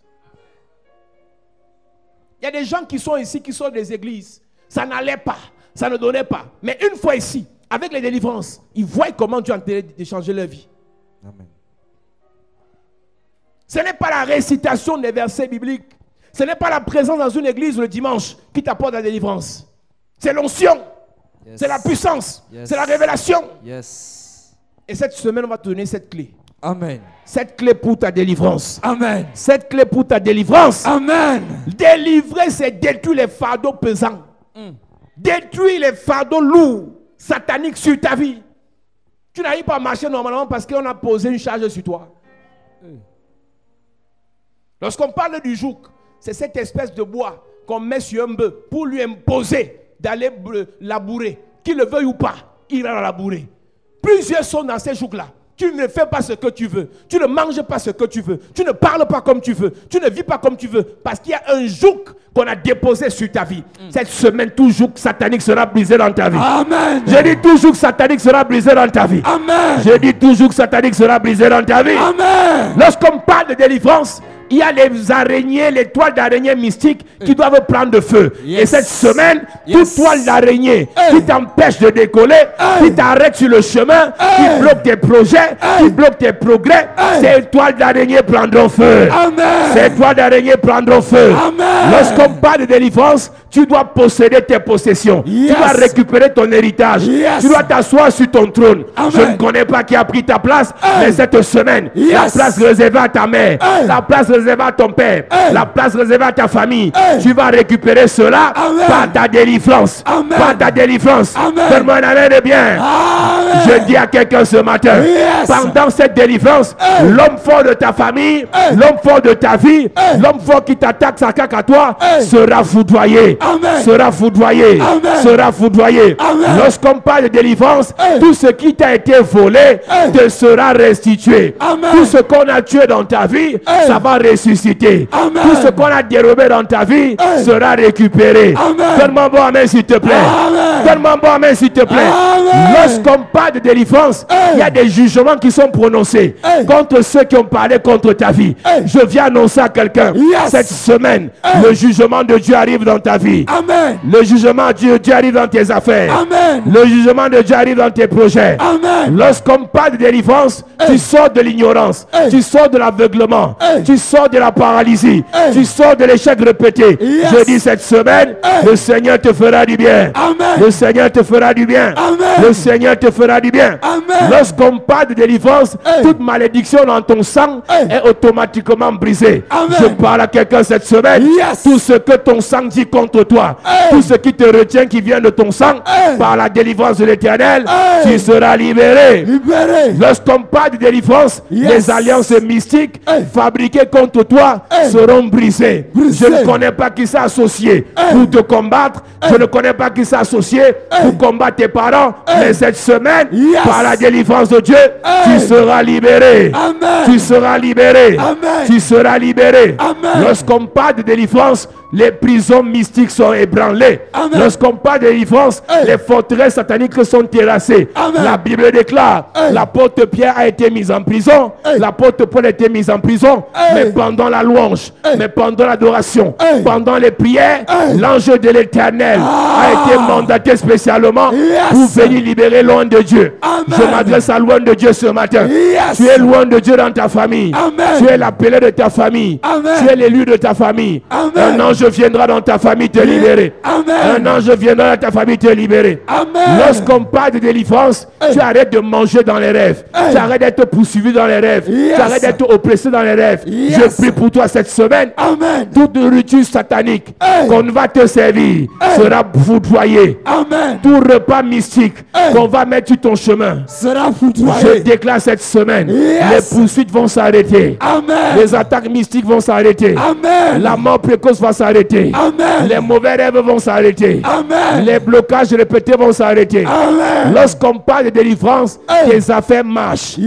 Il y a des gens qui sont ici, qui sont des églises. Ça n'allait pas, ça ne donnait pas. Mais une fois ici, avec les délivrances, ils voient comment Dieu a en train de changer leur vie. Amen. Ce n'est pas la récitation des versets bibliques. Ce n'est pas la présence dans une église le dimanche qui t'apporte la délivrance. C'est l'onction. Yes. C'est la puissance. Yes. C'est la révélation. Yes. Et cette semaine, on va te donner cette clé. Amen. Cette clé pour ta délivrance. Amen. Cette clé pour ta délivrance. Amen. Délivrer, c'est détruire les fardeaux pesants. Détruire les fardeaux lourds, sataniques sur ta vie. Tu n'arrives pas à marcher normalement parce qu'on a posé une charge sur toi. Lorsqu'on parle du joug, c'est cette espèce de bois qu'on met sur un bœuf pour lui imposer d'aller labourer. Qu'il le veuille ou pas, il va labourer. Plusieurs sont dans ces jougs-là. Tu ne fais pas ce que tu veux. Tu ne manges pas ce que tu veux. Tu ne parles pas comme tu veux. Tu ne vis pas comme tu veux. Parce qu'il y a un joug qu'on a déposé sur ta vie. Cette semaine, tout joug satanique sera brisé dans ta vie. Amen. Je dis tout joug satanique sera brisé dans ta vie. Amen. Je dis tout joug satanique sera brisé dans ta vie. Amen. Lorsqu'on parle de délivrance, il y a les araignées, les toiles d'araignée mystiques qui doivent prendre de feu. Yes. Et cette semaine, toute toile d'araignée qui t'empêche de décoller, qui t'arrête sur le chemin, qui bloque tes projets, qui bloque tes progrès, ces toiles d'araignée prendront feu. Amen. Ces toiles d'araignée prendront feu. Amen. Lorsqu'on parle de délivrance, tu dois posséder tes possessions. Yes. Tu dois récupérer ton héritage. Yes. Tu dois t'asseoir sur ton trône. Amen. Je ne connais pas qui a pris ta place, mais cette semaine, la place réservée à ta mère, la place réservée à ton père, la place réservée à ta famille, tu vas récupérer cela par ta délivrance. Par ta délivrance. Donne-moi un amen de bien. Amen. Je dis à quelqu'un ce matin, pendant cette délivrance, l'homme fort de ta famille, l'homme fort de ta vie, l'homme fort qui t'attaque sa caque à toi, sera foudroyé. Amen. Sera foudroyé. Amen. Sera foudroyé. Lorsqu'on parle de délivrance, tout ce qui t'a été volé te sera restitué. Amen. Tout ce qu'on a tué dans ta vie, ça va ressusciter. Amen. Tout ce qu'on a dérobé dans ta vie sera récupéré. Donne-moi un bon amen s'il te plaît. Donne-moi un bon amen s'il te plaît. Lorsqu'on parle de délivrance, il y a des jugements qui sont prononcés contre ceux qui ont parlé contre ta vie. Je viens annoncer à quelqu'un, cette semaine, le jugement de Dieu arrive dans ta vie. Amen. Le jugement de Dieu arrive dans tes affaires. Amen. Le jugement de Dieu arrive dans tes projets. Amen. Lorsqu'on parle de délivrance, tu sors de l'ignorance, tu sors de l'aveuglement, tu sors de la paralysie, tu sors de l'échec répété. Je dis cette semaine, le Seigneur te fera du bien. Amen. Le Seigneur te fera du bien. Amen. Le Seigneur te fera du bien. Amen. Lorsqu'on parle de délivrance, toute malédiction dans ton sang est automatiquement brisée. Amen. Je parle à quelqu'un cette semaine. Tout ce que ton sang dit contre toi, tout ce qui te retient qui vient de ton sang, par la délivrance de l'Éternel, tu seras libéré. Lorsqu'on parle de délivrance, les alliances mystiques fabriquées contre toi seront brisées. Je ne connais pas qui s'est associé pour te combattre. Je ne connais pas qui s'est associé pour combattre tes parents. Mais cette semaine, par la délivrance de Dieu, tu seras libéré. Amen. Tu seras libéré. Amen. Tu seras libéré. Amen. Lorsqu'on parle de délivrance, les prisons mystiques sont ébranlées. Lorsqu'on parle de délivrance, les forteresses sataniques sont terrassées. Amen. La Bible déclare, l'apôtre Pierre a été mis en prison, l'apôtre Paul a été mis en prison, mais pendant la louange, mais pendant l'adoration, pendant les prières, l'ange de l'Éternel a été mandaté spécialement pour venir libérer loin de Dieu. Amen. Je m'adresse à loin de Dieu ce matin. Tu es loin de Dieu dans ta famille. Amen. Tu es l'appelé de ta famille. Amen. Tu es l'élu de ta famille. Amen. Un ange viendra dans ta famille te libérer. Amen. Un ange viendra dans ta famille te libérer. Amen. Lorsqu'on parle de délivrance, tu arrêtes de manger dans les rêves. Tu arrêtes d'être poursuivi dans les rêves. Tu arrêtes d'être oppressé dans les rêves. Je prie pour toi cette semaine. Amen. Toute nourriture satanique qu'on va te servir sera foudroyée. Amen. Tout repas mystique qu'on va mettre sur ton chemin sera foudroyé. Je déclare cette semaine, les poursuites vont s'arrêter. Amen. Les attaques mystiques vont s'arrêter. Amen. La mort précoce va s'arrêter. Amen. Les mauvais rêves vont s'arrêter. Amen. Les blocages répétés vont s'arrêter. Amen. Lorsqu'on parle de délivrance, tes affaires marchent.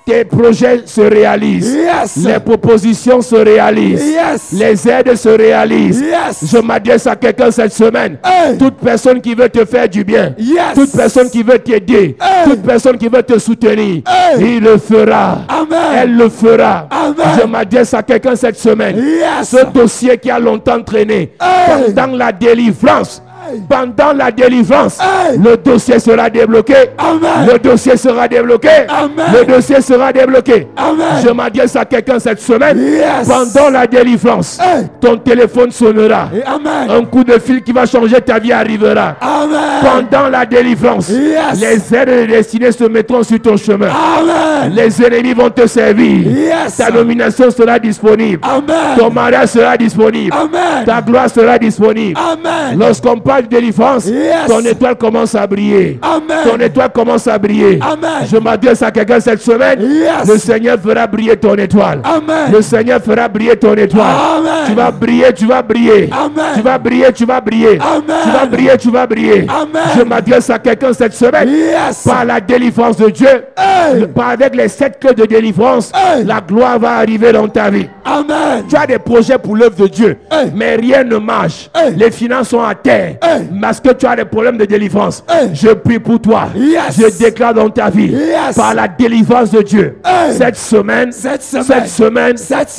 Tes projets se réalisent. Yes. Les propositions se réalisent. Yes. Les aides se réalisent. Yes. Je m'adresse à quelqu'un cette semaine. Hey. Toute personne qui veut te faire du bien. Yes. Toute personne qui veut t'aider. Hey. Toute personne qui veut te soutenir. Hey. Il le fera. Amen. Elle le fera. Amen. Je m'adresse à quelqu'un cette semaine. Yes. Ce dossier qui a longtemps traîné. Hey. Pendant la délivrance. Pendant la délivrance, hey. Le dossier sera débloqué. Amen. Le dossier sera débloqué. Amen. Le dossier sera débloqué. Amen. Je m'adresse à quelqu'un cette semaine. Yes. Pendant la délivrance, hey. Ton téléphone sonnera. Et amen. Un coup de fil qui va changer ta vie arrivera. Amen. Pendant la délivrance, yes. Les aides et les destinées se mettront sur ton chemin. Amen. Les ennemis vont te servir. Yes. Ta nomination sera disponible. Amen. Ton mariage sera disponible. Amen. Ta gloire sera disponible. Amen. Lorsqu'on parle de délivrance, yes. Ton étoile commence à briller. Amen. Ton étoile commence à briller. Amen. Je m'adresse à quelqu'un cette semaine. Yes. Le Seigneur fera briller ton étoile. Amen. Le Seigneur fera briller ton étoile. Amen. Tu vas briller, tu vas briller. Amen. Tu vas briller, tu vas briller. Amen. Tu vas briller, tu vas briller. Amen. Je m'adresse à quelqu'un cette semaine. Yes. Par la délivrance de Dieu. Hey. Avec les 7 clés de délivrance. Hey. La gloire va arriver dans ta vie. Amen. Tu as des projets pour l'œuvre de Dieu. Hey. Mais rien ne marche. Hey. Les finances sont à terre. Hey. Parce que tu as des problèmes de délivrance. Hey. Je prie pour toi. Yes. Je déclare dans ta vie. Yes. Par la délivrance de Dieu. Hey. Cette semaine, Cette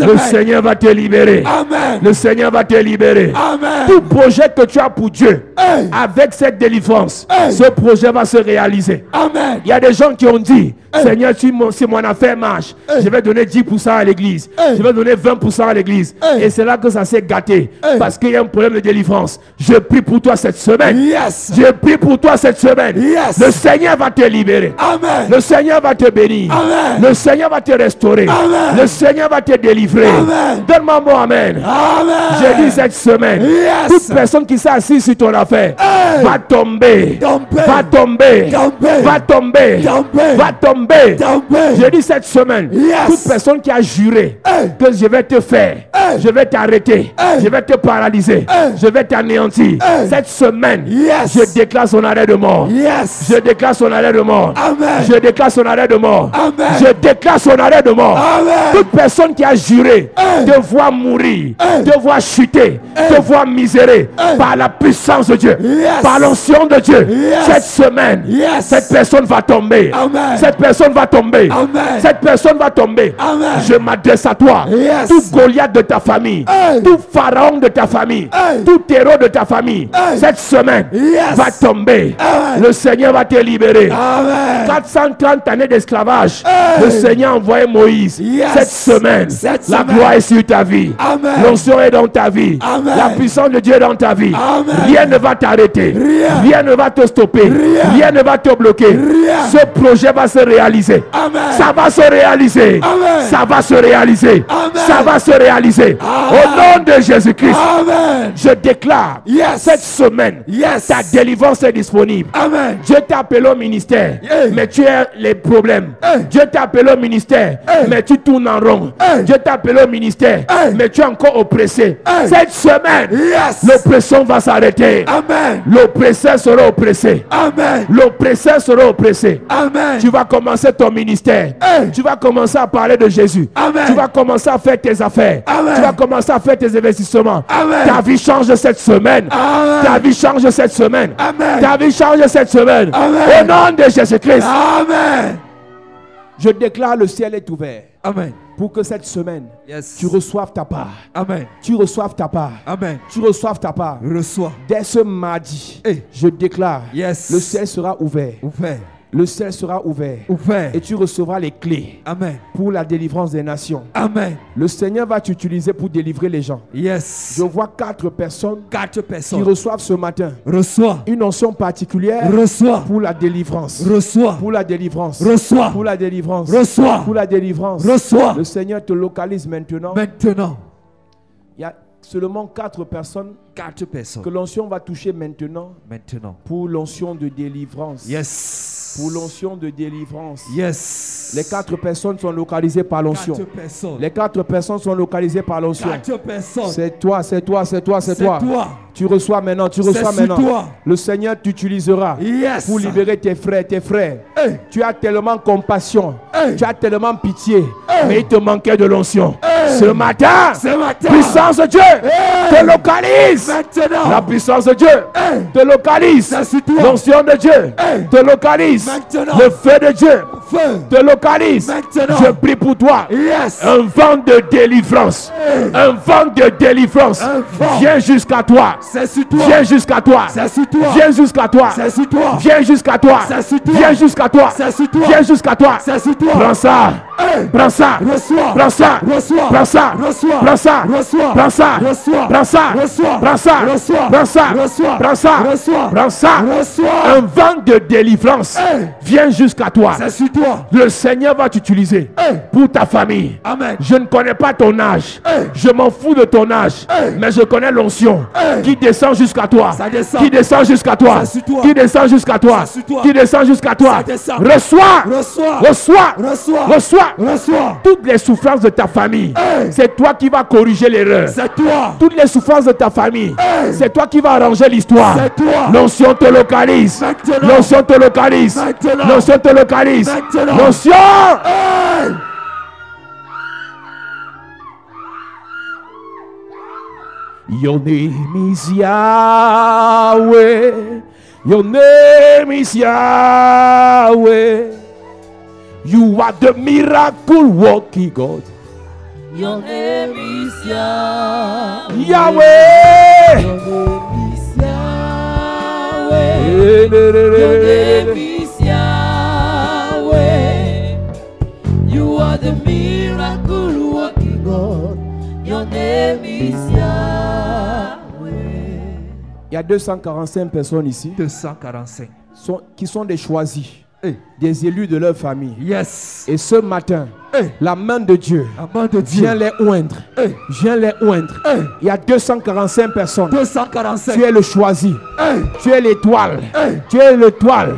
le Seigneur va te libérer. Amen. Le Seigneur va te libérer. Amen. Tout projet que tu as pour Dieu, hey. Avec cette délivrance, hey. Ce projet va se réaliser. Amen. Il y a des gens qui ont dit, hey. Seigneur, si mon affaire marche, hey. je vais donner 10% à l'église. Hey. Je vais donner 20% à l'église. Hey. Et c'est là que ça s'est gâté. Hey. Parce qu'il y a un problème de délivrance. Je prie pour toi cette semaine. Yes. Je prie pour toi cette semaine. Yes. Le Seigneur va te libérer. Amen. Le Seigneur va te bénir. Amen. Le Seigneur va te restaurer. Amen. Le Seigneur va te délivrer. Amen. Donne-moi un mot amen. Amen. J'ai dit cette semaine, yes. Toute personne qui s'est assise sur ton affaire, hey. Va tomber. Tomber. Va tomber. Tomber. Va tomber. Tomber. Va tomber. Tomber. J'ai dit cette semaine, yes. Toute personne qui a juré, hey. Que je vais te faire, hey. Je vais t'arrêter, hey. Je vais te paralyser, hey. Je vais t'anéantir, hey. Cette semaine, yes. Je déclare son arrêt de mort. Yes. Je déclare son arrêt de mort. Amen. Je déclare son arrêt de mort. Amen. Je déclare son arrêt de mort. Amen. Toute personne qui a juré, hey. Te voir mourir, hey. Te voir chuter, hey. Te voir misérer, hey. Par la puissance de Dieu, yes. Par l'onction de Dieu, yes. Cette semaine, yes. Cette personne va tomber. Amen. Cette personne va tomber. Amen. Cette personne va tomber. Amen. Je m'adresse à toi. Yes. Tout Goliath de ta famille, hey. Tout pharaon de ta famille, hey. Tout héros de ta famille, hey. Cette semaine, yes. Va tomber. Amen. Le Seigneur va te libérer. Amen. 430 années d'esclavage. Hey. Le Seigneur a envoyé Moïse. Yes. Cette semaine, la gloire est sur ta vie. L'onction est dans ta vie. Amen. La puissance de Dieu est dans ta vie. Amen. Rien ne va t'arrêter. Rien ne va te stopper. Rien ne va te bloquer. Ce projet va se réaliser. Amen. Ça va se réaliser. Amen. Ça va se réaliser. Amen. Ça va se réaliser. Amen. Au nom de Jésus-Christ. Amen. Je déclare, yes. Cette semaine, yes. Ta délivrance est disponible. Amen. Dieu t'a appelé au ministère, hey. Mais tu as les problèmes. Hey. Dieu t'a appelé au ministère, hey. Mais tu tournes en rond. Hey. Dieu t'a appelé au ministère, hey. Mais tu es encore oppressé. Hey. Cette semaine, yes. L'oppression va s'arrêter. Amen. L'oppresseur sera oppressé. Amen. L'oppresseur sera oppressé. Amen. Tu vas commencer ton ministère. Hey. Tu vas commencer à parler de Jésus. Amen. Tu vas commencer à faire tes affaires. Amen. Tu vas commencer à faire tes investissements. Amen. Ta vie change cette semaine. Amen. Ta vie change cette semaine. Amen. Ta vie change cette semaine. Amen. Au nom de Jésus-Christ. Amen. Je déclare, le ciel est ouvert. Amen. Pour que cette semaine, yes. Tu reçoives ta part. Amen. Tu reçoives ta part. Amen. Tu reçoives ta part. Reçois. Dès ce mardi, hey. Je déclare, yes. Le ciel sera ouvert. Ouvert. Le ciel sera ouvert. Ouvert. Et tu recevras les clés. Amen. Pour la délivrance des nations. Amen. Le Seigneur va t'utiliser pour délivrer les gens. Yes. Je vois 4 personnes. 4 personnes. Qui reçoivent ce matin. Reçois. Une onction particulière. Reçois. Pour la délivrance. Reçois. Pour la délivrance. Reçois. Pour la délivrance. Reçois. Pour la délivrance. Reçois. Le Seigneur te localise maintenant. Maintenant. Il y a seulement 4 personnes que l'onction va toucher maintenant. Pour l'onction de délivrance. Yes. Pour l'onction de délivrance. Yes. Les 4 personnes sont localisées par l'onction. Les 4 personnes sont localisées par l'onction. C'est toi, c'est toi, c'est toi, c'est toi. Tu reçois maintenant, tu reçois maintenant. Le Seigneur t'utilisera pour libérer tes frères, tes frères. Tu as tellement compassion, tu as tellement pitié, mais il te manquait de l'onction. Ce matin, puissance de Dieu te localise. La puissance de Dieu te localise. L'onction de Dieu te localise. Le feu de Dieu te localise. Je prie pour toi. Un vent de délivrance. Un vent de délivrance. Viens jusqu'à toi. Viens jusqu'à toi. Viens jusqu'à toi. Viens jusqu'à toi. Viens jusqu'à toi. Viens jusqu'à toi. Prends ça. Prends ça. Prends ça. Prends ça. Prends ça. Prends ça. Prends ça. Prends ça. Prends ça. Prends ça. Prends ça. Un vent de délivrance. Viens jusqu'à toi. Le Seigneur va t'utiliser pour ta famille. Je ne connais pas ton âge. Je m'en fous de ton âge. Mais je connais l'onction qui descend jusqu'à toi. Qui descend jusqu'à toi. Qui descend jusqu'à toi. Qui descend jusqu'à toi. Reçois. Reçois. Reçois. Toutes les souffrances de ta famille. C'est toi qui vas corriger l'erreur. Toutes les souffrances de ta famille. C'est toi qui vas arranger l'histoire. L'onction te localise. L'onction te localise. L'onction te localise. L'onction. Your name is Yahweh. Your name is Yahweh. You are the miracle working God. Your name is Yahweh. Yahweh. Your name is Yahweh. Your name is Yahweh. You are the miracle working God. Your name is Yahweh. Il y a 245 personnes ici. 245. Qui sont des choisis. Des élus de leur famille. Yes. Et ce matin, la main de Dieu vient les oindre. Vient les oindre. Il y a 245 personnes. 245. Tu es le choisi. Tu es l'étoile. Tu es l'étoile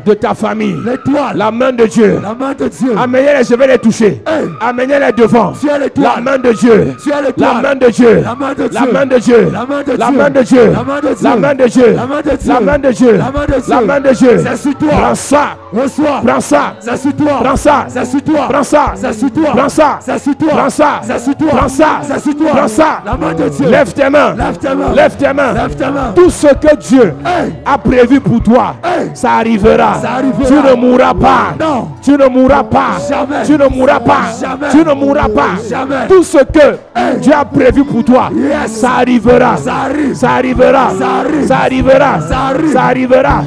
de ta famille. L'étoile. La main de Dieu. La main de Dieu. Amenez-les, je vais les toucher. Amenez-les devant. Tu es l'étoile. La main de Dieu. Tu es l'étoile. La main de Dieu. La main de Dieu. La main de Dieu. La main de Dieu. La main de Dieu. La main de Dieu. La main de Dieu. La main de Dieu. La main de Dieu. La main de Dieu. La main de Dieu. C'est sur toi. Prends ça. Reçois. Prends ça. C'est sur toi. Prends ça. C'est sur toi. Prends ça. C'est sur toi. Prends ça. C'est sur toi. Prends ça. C'est sur toi. Prends ça. C'est sur toi. Prends ça. La main de Dieu. Lève tes mains. Lève tes mains. Lève tes mains. Lève tes mains. Tout ce que Dieu a prévu pour toi, ça arrivera. Ça arrivera. Tu ne mourras pas. Non. Tu ne mourras pas. Jamais. Tu ne mourras pas. Jamais. Tu ne mourras pas. Jamais. Tout ce que Dieu a prévu pour toi, Yes. ça arrivera. Ça arrive. Ça arrivera. Ça arrive. Ça arrivera. Ça arrive. Ça arrivera.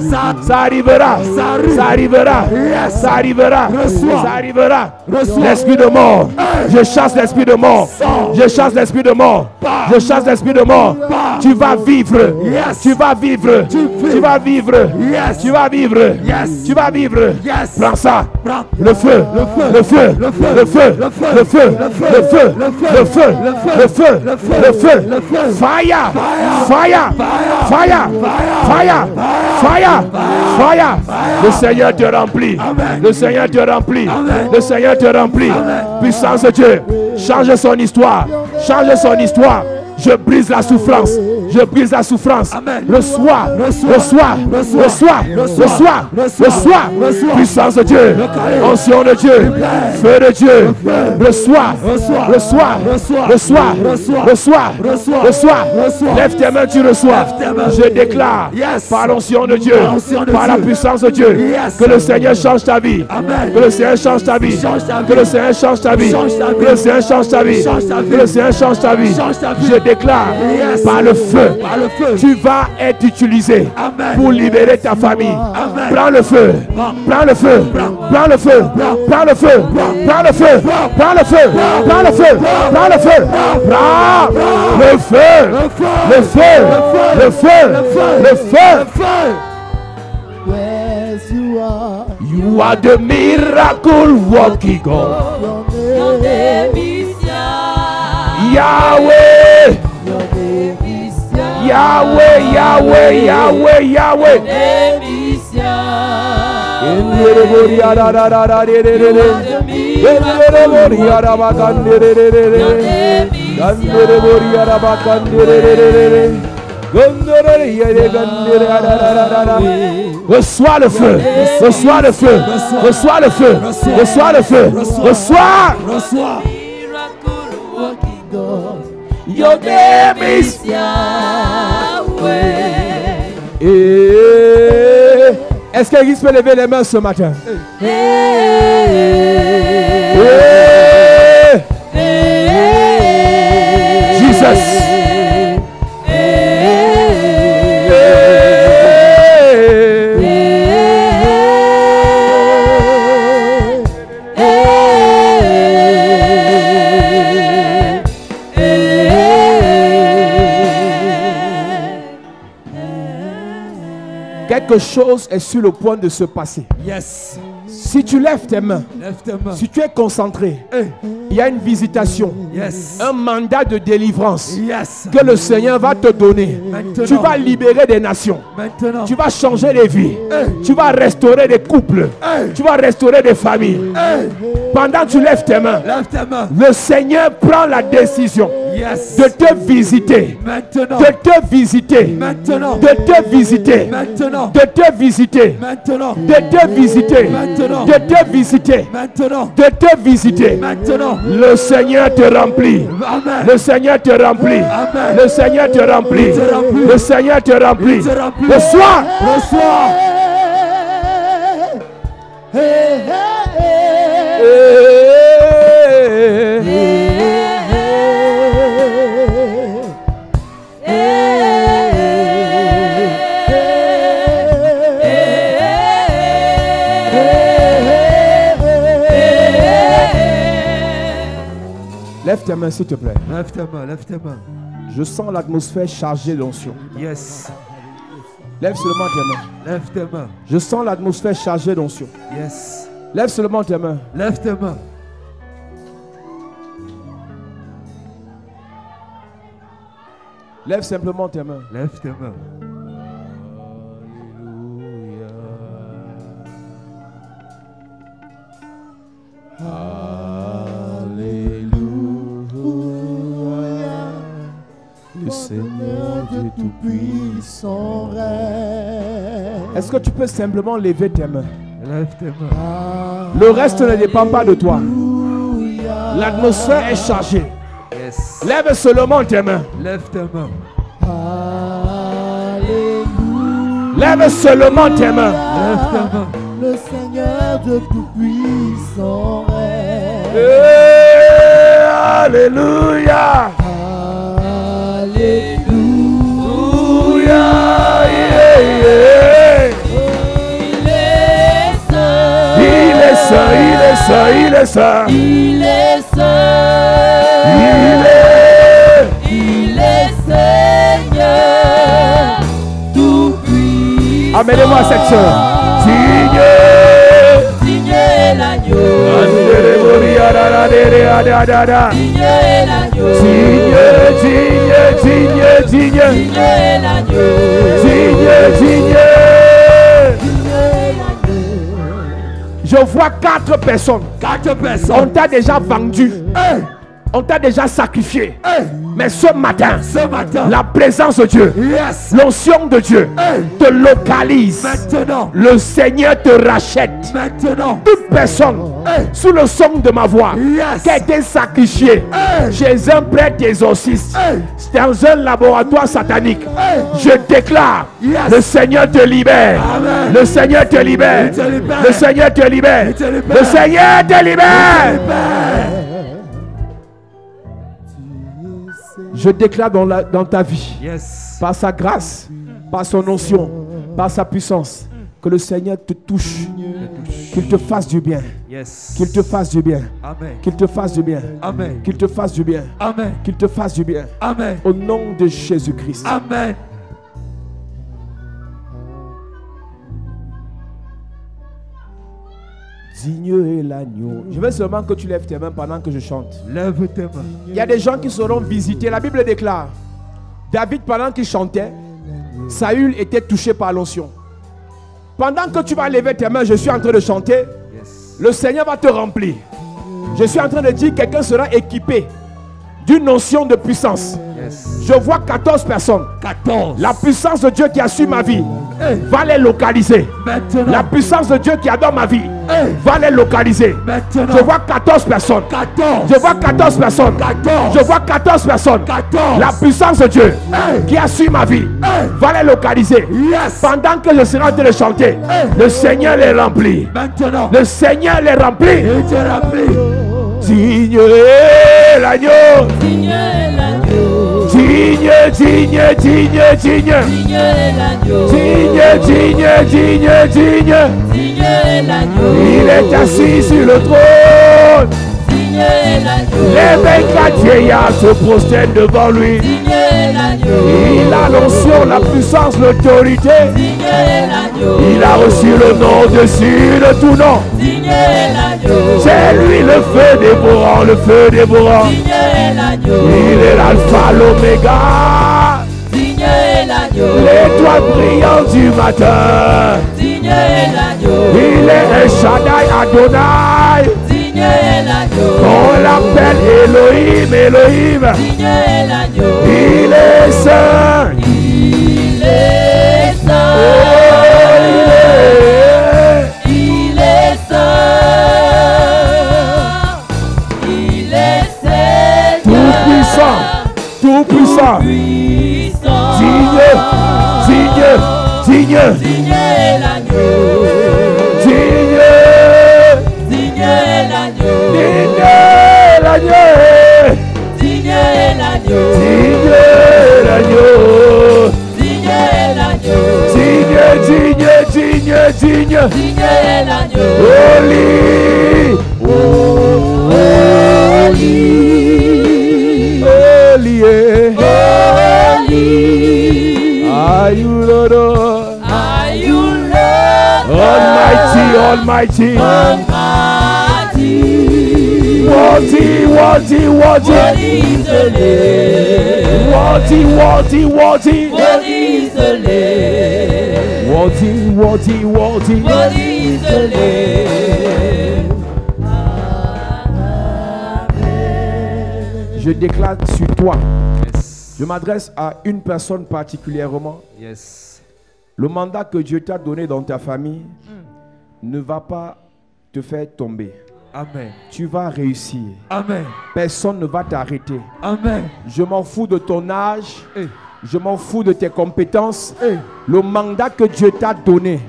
Ça arrivera. Ça arrive. Ça arrivera. Yes. Ça arrivera. Reçois. Ça arrivera. Reçois. L'esprit de mort. Je chasse l'esprit de mort. Sors. Je chasse l'esprit de mort. Pas. Je chasse l'esprit de mort. Pas. Tu vas vivre. Yes. Tu vas vivre. Tu vis. Tu vas vivre. Yes. Tu vas vivre. Yes. Tu vas vivre. Yes. Prends ça. Prends. Le feu. Le feu. Le feu. Le feu. Le feu. Le feu. Le feu. Le feu. Le feu. Le feu. Le feu. Le feu. Le feu. Le feu. Le feu. Le feu. Fire. Fire. Fire. Fire. Fire. Fire. Fire. Le Seigneur te remplit. Amen. Le Seigneur te remplit. Amen. Le Seigneur te remplit. Amen. Puissance de Dieu. Change son histoire. Change son histoire. Je brise la souffrance. Je brise la souffrance. Amen. Reçois. Reçois. Reçois. Reçois. Reçois. Reçois. Reçois. Reçois. Reçois. Reçois. Puissance de Dieu. Localise. Onction de Dieu. Localise. Feu de Dieu. feu. Reçois. Reçois. Reçois. Reçois. Reçois. Reçois. Reçois. Reçois. Reçois. Reçois. Lève tes mains, tu reçois. Lève tes mains. Je déclare Yes. par l'onction de Dieu, Par l'onction de par la Dieu. puissance de Dieu, Yes. que le Seigneur change ta vie. Amen. Que le Seigneur change ta vie. Change ta vie. Que le Seigneur change ta vie. Change ta vie. Que le Seigneur change ta vie. Change ta vie. Que le Seigneur change ta vie. Change ta vie. Je déclare Yes. par le feu, Par le feu. tu vas être utilisé Amen. pour libérer ta famille. Amen. Prends le feu. Prends le feu. Prends le feu. Prends le feu. Prends le feu. Prends le feu. Prends le feu. Prends le feu. Prends le feu. Le feu. Le feu. Le feu. Yes, you are. You are the miracle working God. Your name is Yahweh. Yahweh. Your Yahweh, Yahweh, Yahweh, Yahweh. Reçois le feu, reçois le feu, reçois le feu, reçois le feu, reçois. Your name is Yahweh. Est-ce que l'Église peut lever les mains ce matin? Jesus. Quelque chose est sur le point de se passer. Yes. Si tu lèves tes mains, si tu es concentré, il y a une visitation, un mandat de délivrance que le Seigneur va te donner. Maintenant, tu vas libérer des nations. Maintenant, tu vas changer des vies. Tu vas restaurer des couples. Tu vas restaurer des familles. Pendant que tu lèves tes mains, le Seigneur prend la décision de te visiter. Maintenant, de te visiter. Maintenant, de te visiter. Maintenant, de te visiter. Maintenant, de te visiter. Maintenant, de te visiter. Maintenant, de te visiter. Maintenant, le Seigneur te remplit. Amen. Le Seigneur te remplit. Amen. Le Seigneur te remplit. Le Seigneur te remplit. Reçois. Reçois. Lève tes mains s'il te plaît. Lève tes mains, lève tes mains. Je sens l'atmosphère chargée d'onction. Yes. Lève seulement tes mains. Lève tes mains. Je sens l'atmosphère chargée d'onction. Yes. Lève seulement tes mains. Lève tes mains. Lève simplement tes mains. Lève tes mains. Le Seigneur Dieu Tout-Puissant règne. Est-ce que tu peux simplement lever tes mains? Lève tes mains. Le reste ne dépend pas de toi. L'atmosphère est chargée. Yes. Lève seulement tes mains. Lève tes mains. Lève seulement tes mains. Lève tes mains. Le Seigneur Dieu Tout-Puissant règne. Alléluia. Alléluia. Il est saint, il est saint, il est saint. Il est saint. Il est Seigneur Tout-Puissant. Amenez-moi cette sœur. Digne. Digne est l'agneau. Digne est l'agneau. Digne, digne, digne, digne. Digne est l'agneau. Digne, digne. Je vois 4 personnes. 4 personnes. On t'a déjà vendu. On t'a déjà sacrifié. Mais ce matin, la présence de Dieu, l'onction de Dieu te localise. Maintenant, le Seigneur te rachète. Maintenant, toute personne sous le son de ma voix qui a été sacrifiée chez un prêtre exorciste, dans un laboratoire satanique, je déclare, le Seigneur te libère. Amen. Le Seigneur te libère. Le Seigneur te libère. Le Seigneur te libère. Je déclare dans ta vie, par sa grâce, par son onction, par sa puissance, que le Seigneur te touche, qu'il te fasse du bien, qu'il te fasse du bien, qu'il te fasse du bien, qu'il te fasse du bien, qu'il te fasse du bien, au nom de Jésus-Christ. Amen. Digne est l'agneau. Je veux seulement que tu lèves tes mains pendant que je chante. Lève tes mains. Il y a des gens qui seront visités. La Bible déclare, David, pendant qu'il chantait, Saül était touché par l'onction. Pendant que tu vas lever tes mains, je suis en train de chanter, le Seigneur va te remplir. Je suis en train de dire que quelqu'un sera équipé d'une notion de puissance. Je vois 14 personnes. 14. La puissance de Dieu qui a su ma vie va les localiser. Maintenant. La puissance de Dieu qui a dans ma vie va les localiser. Maintenant. Je vois 14 personnes. 14. Je vois 14 personnes. 14. Je vois 14 personnes. 14. La puissance de Dieu qui a su ma vie va les localiser. Pendant que je serai en train de chanter, le Seigneur les remplit. Maintenant. Le Seigneur les remplit. Il te remplit. Digne est l'agneau. Digne est l'agneau. Digne, digne, digne, digne. Digne est l'agneau. Digne, digne, digne, digne. Digne est l'agneau. Il est assis sur le trône. Digne est l'agneau. Les 24 vieillards se prosternent devant lui. Digne est l'agneau. Il a l'onction, la puissance, l'autorité. Digne est l'agneau. Il a reçu le nom dessus de tout nom. Digne est l'agneau. C'est lui le feu dévorant, le feu dévorant. Digne est l'agneau. Il est l'alpha, l'oméga. Digne est l'agneau. L'étoile brillante du matin. Digne est l'agneau. Il est El Shaddai Adonai. Digne est l'agneau. On l'appelle Elohim, Elohim. Digne est l'agneau. Il est saint. Il est saint. Il est saint. Il est Seigneur. Tout puissant. Tout puissant. Puissant. Digne. Digne. Digne. Digne est l'agneau. Digne. Digne est l'agneau. Digne l'agneau. Digne est l'agneau. Digne l'agneau. Digne est l'agneau. Digne, digne, digne, digne. Digne est l'agneau. Holy. Holy. Holy. Holy. Are you Lord? Are you Lord? Almighty, Almighty. Almighty. Worthy, worthy, worthy. Worthy is the Lamb. Worthy, worthy, worthy. Worthy is the Lamb. Worthy, worthy, worthy. Worthy is the Lamb. Je déclare sur toi. Je m'adresse à une personne particulièrement. Le mandat que Dieu t'a donné dans ta famille ne va pas te faire tomber. Amen. Tu vas réussir. Amen. Personne ne va t'arrêter. Amen. Je m'en fous de ton âge. Je m'en fous de tes compétences. Le mandat que Dieu t'a donné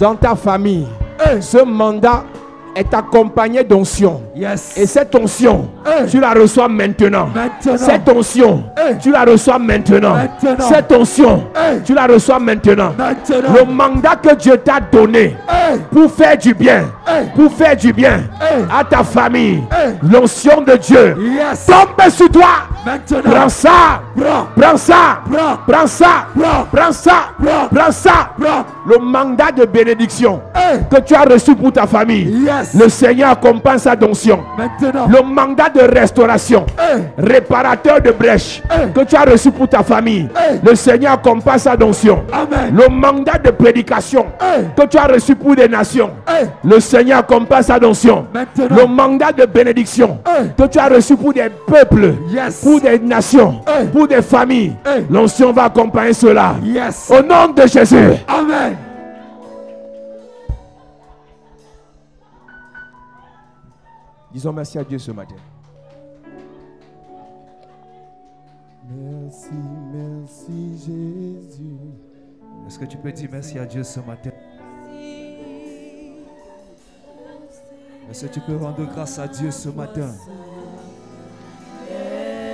dans ta famille, ce mandat est accompagné d'onction. Et cette onction, tu la reçois maintenant. Cette onction, tu la reçois maintenant. Cette onction, tu la reçois maintenant. Le mandat que Dieu t'a donné pour faire du bien, pour faire du bien à ta famille, l'onction de Dieu tombe sur toi. Prends ça, prends ça, prends ça, prends ça, prends ça. Le mandat de bénédiction que tu as reçu pour ta famille, le Seigneur accompagne sa donction. Le mandat de restauration, réparateur de brèches que tu as reçu pour ta famille, le Seigneur accompagne sa donction. Le mandat de prédication que tu as reçu pour des nations, le Seigneur accompagne sa donction. Le mandat de bénédiction que tu as reçu pour des peuples, pour des nations, pour des familles, l'onction va accompagner cela. Au nom de Jésus. Amen. Disons merci à Dieu ce matin. Merci, merci Jésus. Est-ce que tu peux dire merci à Dieu ce matin? Est-ce que tu peux rendre grâce à Dieu ce matin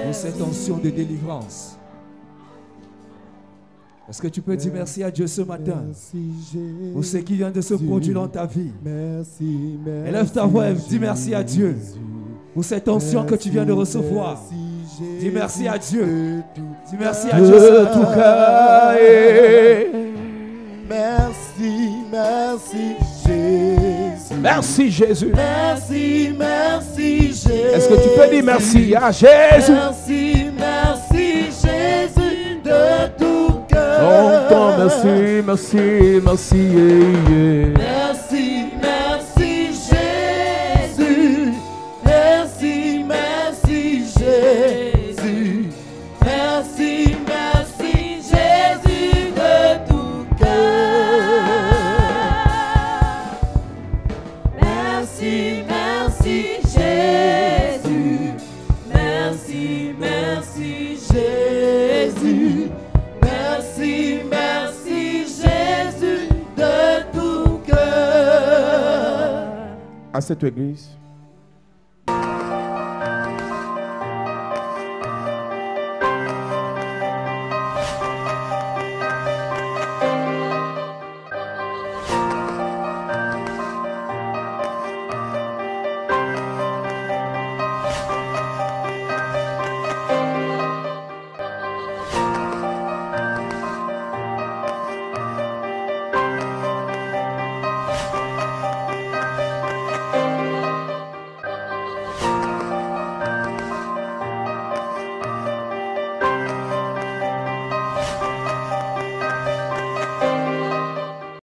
pour cette onction de délivrance? Est-ce que tu peux dire merci à Dieu ce matin pour ce qui vient de se produire dans ta vie? Élève ta voix et dis merci à Dieu pour cette onction que tu viens de recevoir. Dis merci à Dieu. Dis merci à Dieu ce tout cas. Merci, merci Jésus. Merci Jésus. Merci, merci Jésus. Est-ce que tu peux dire merci à Jésus? Merci, merci Jésus. Longtemps, merci, merci, merci, yeah, yeah. Merci, merci Jésus. Merci, merci Jésus. Merci, merci Jésus de tout cœur. Merci, merci Jésus. Merci, merci Jésus. Merci, merci Jésus de tout cœur. À cette église,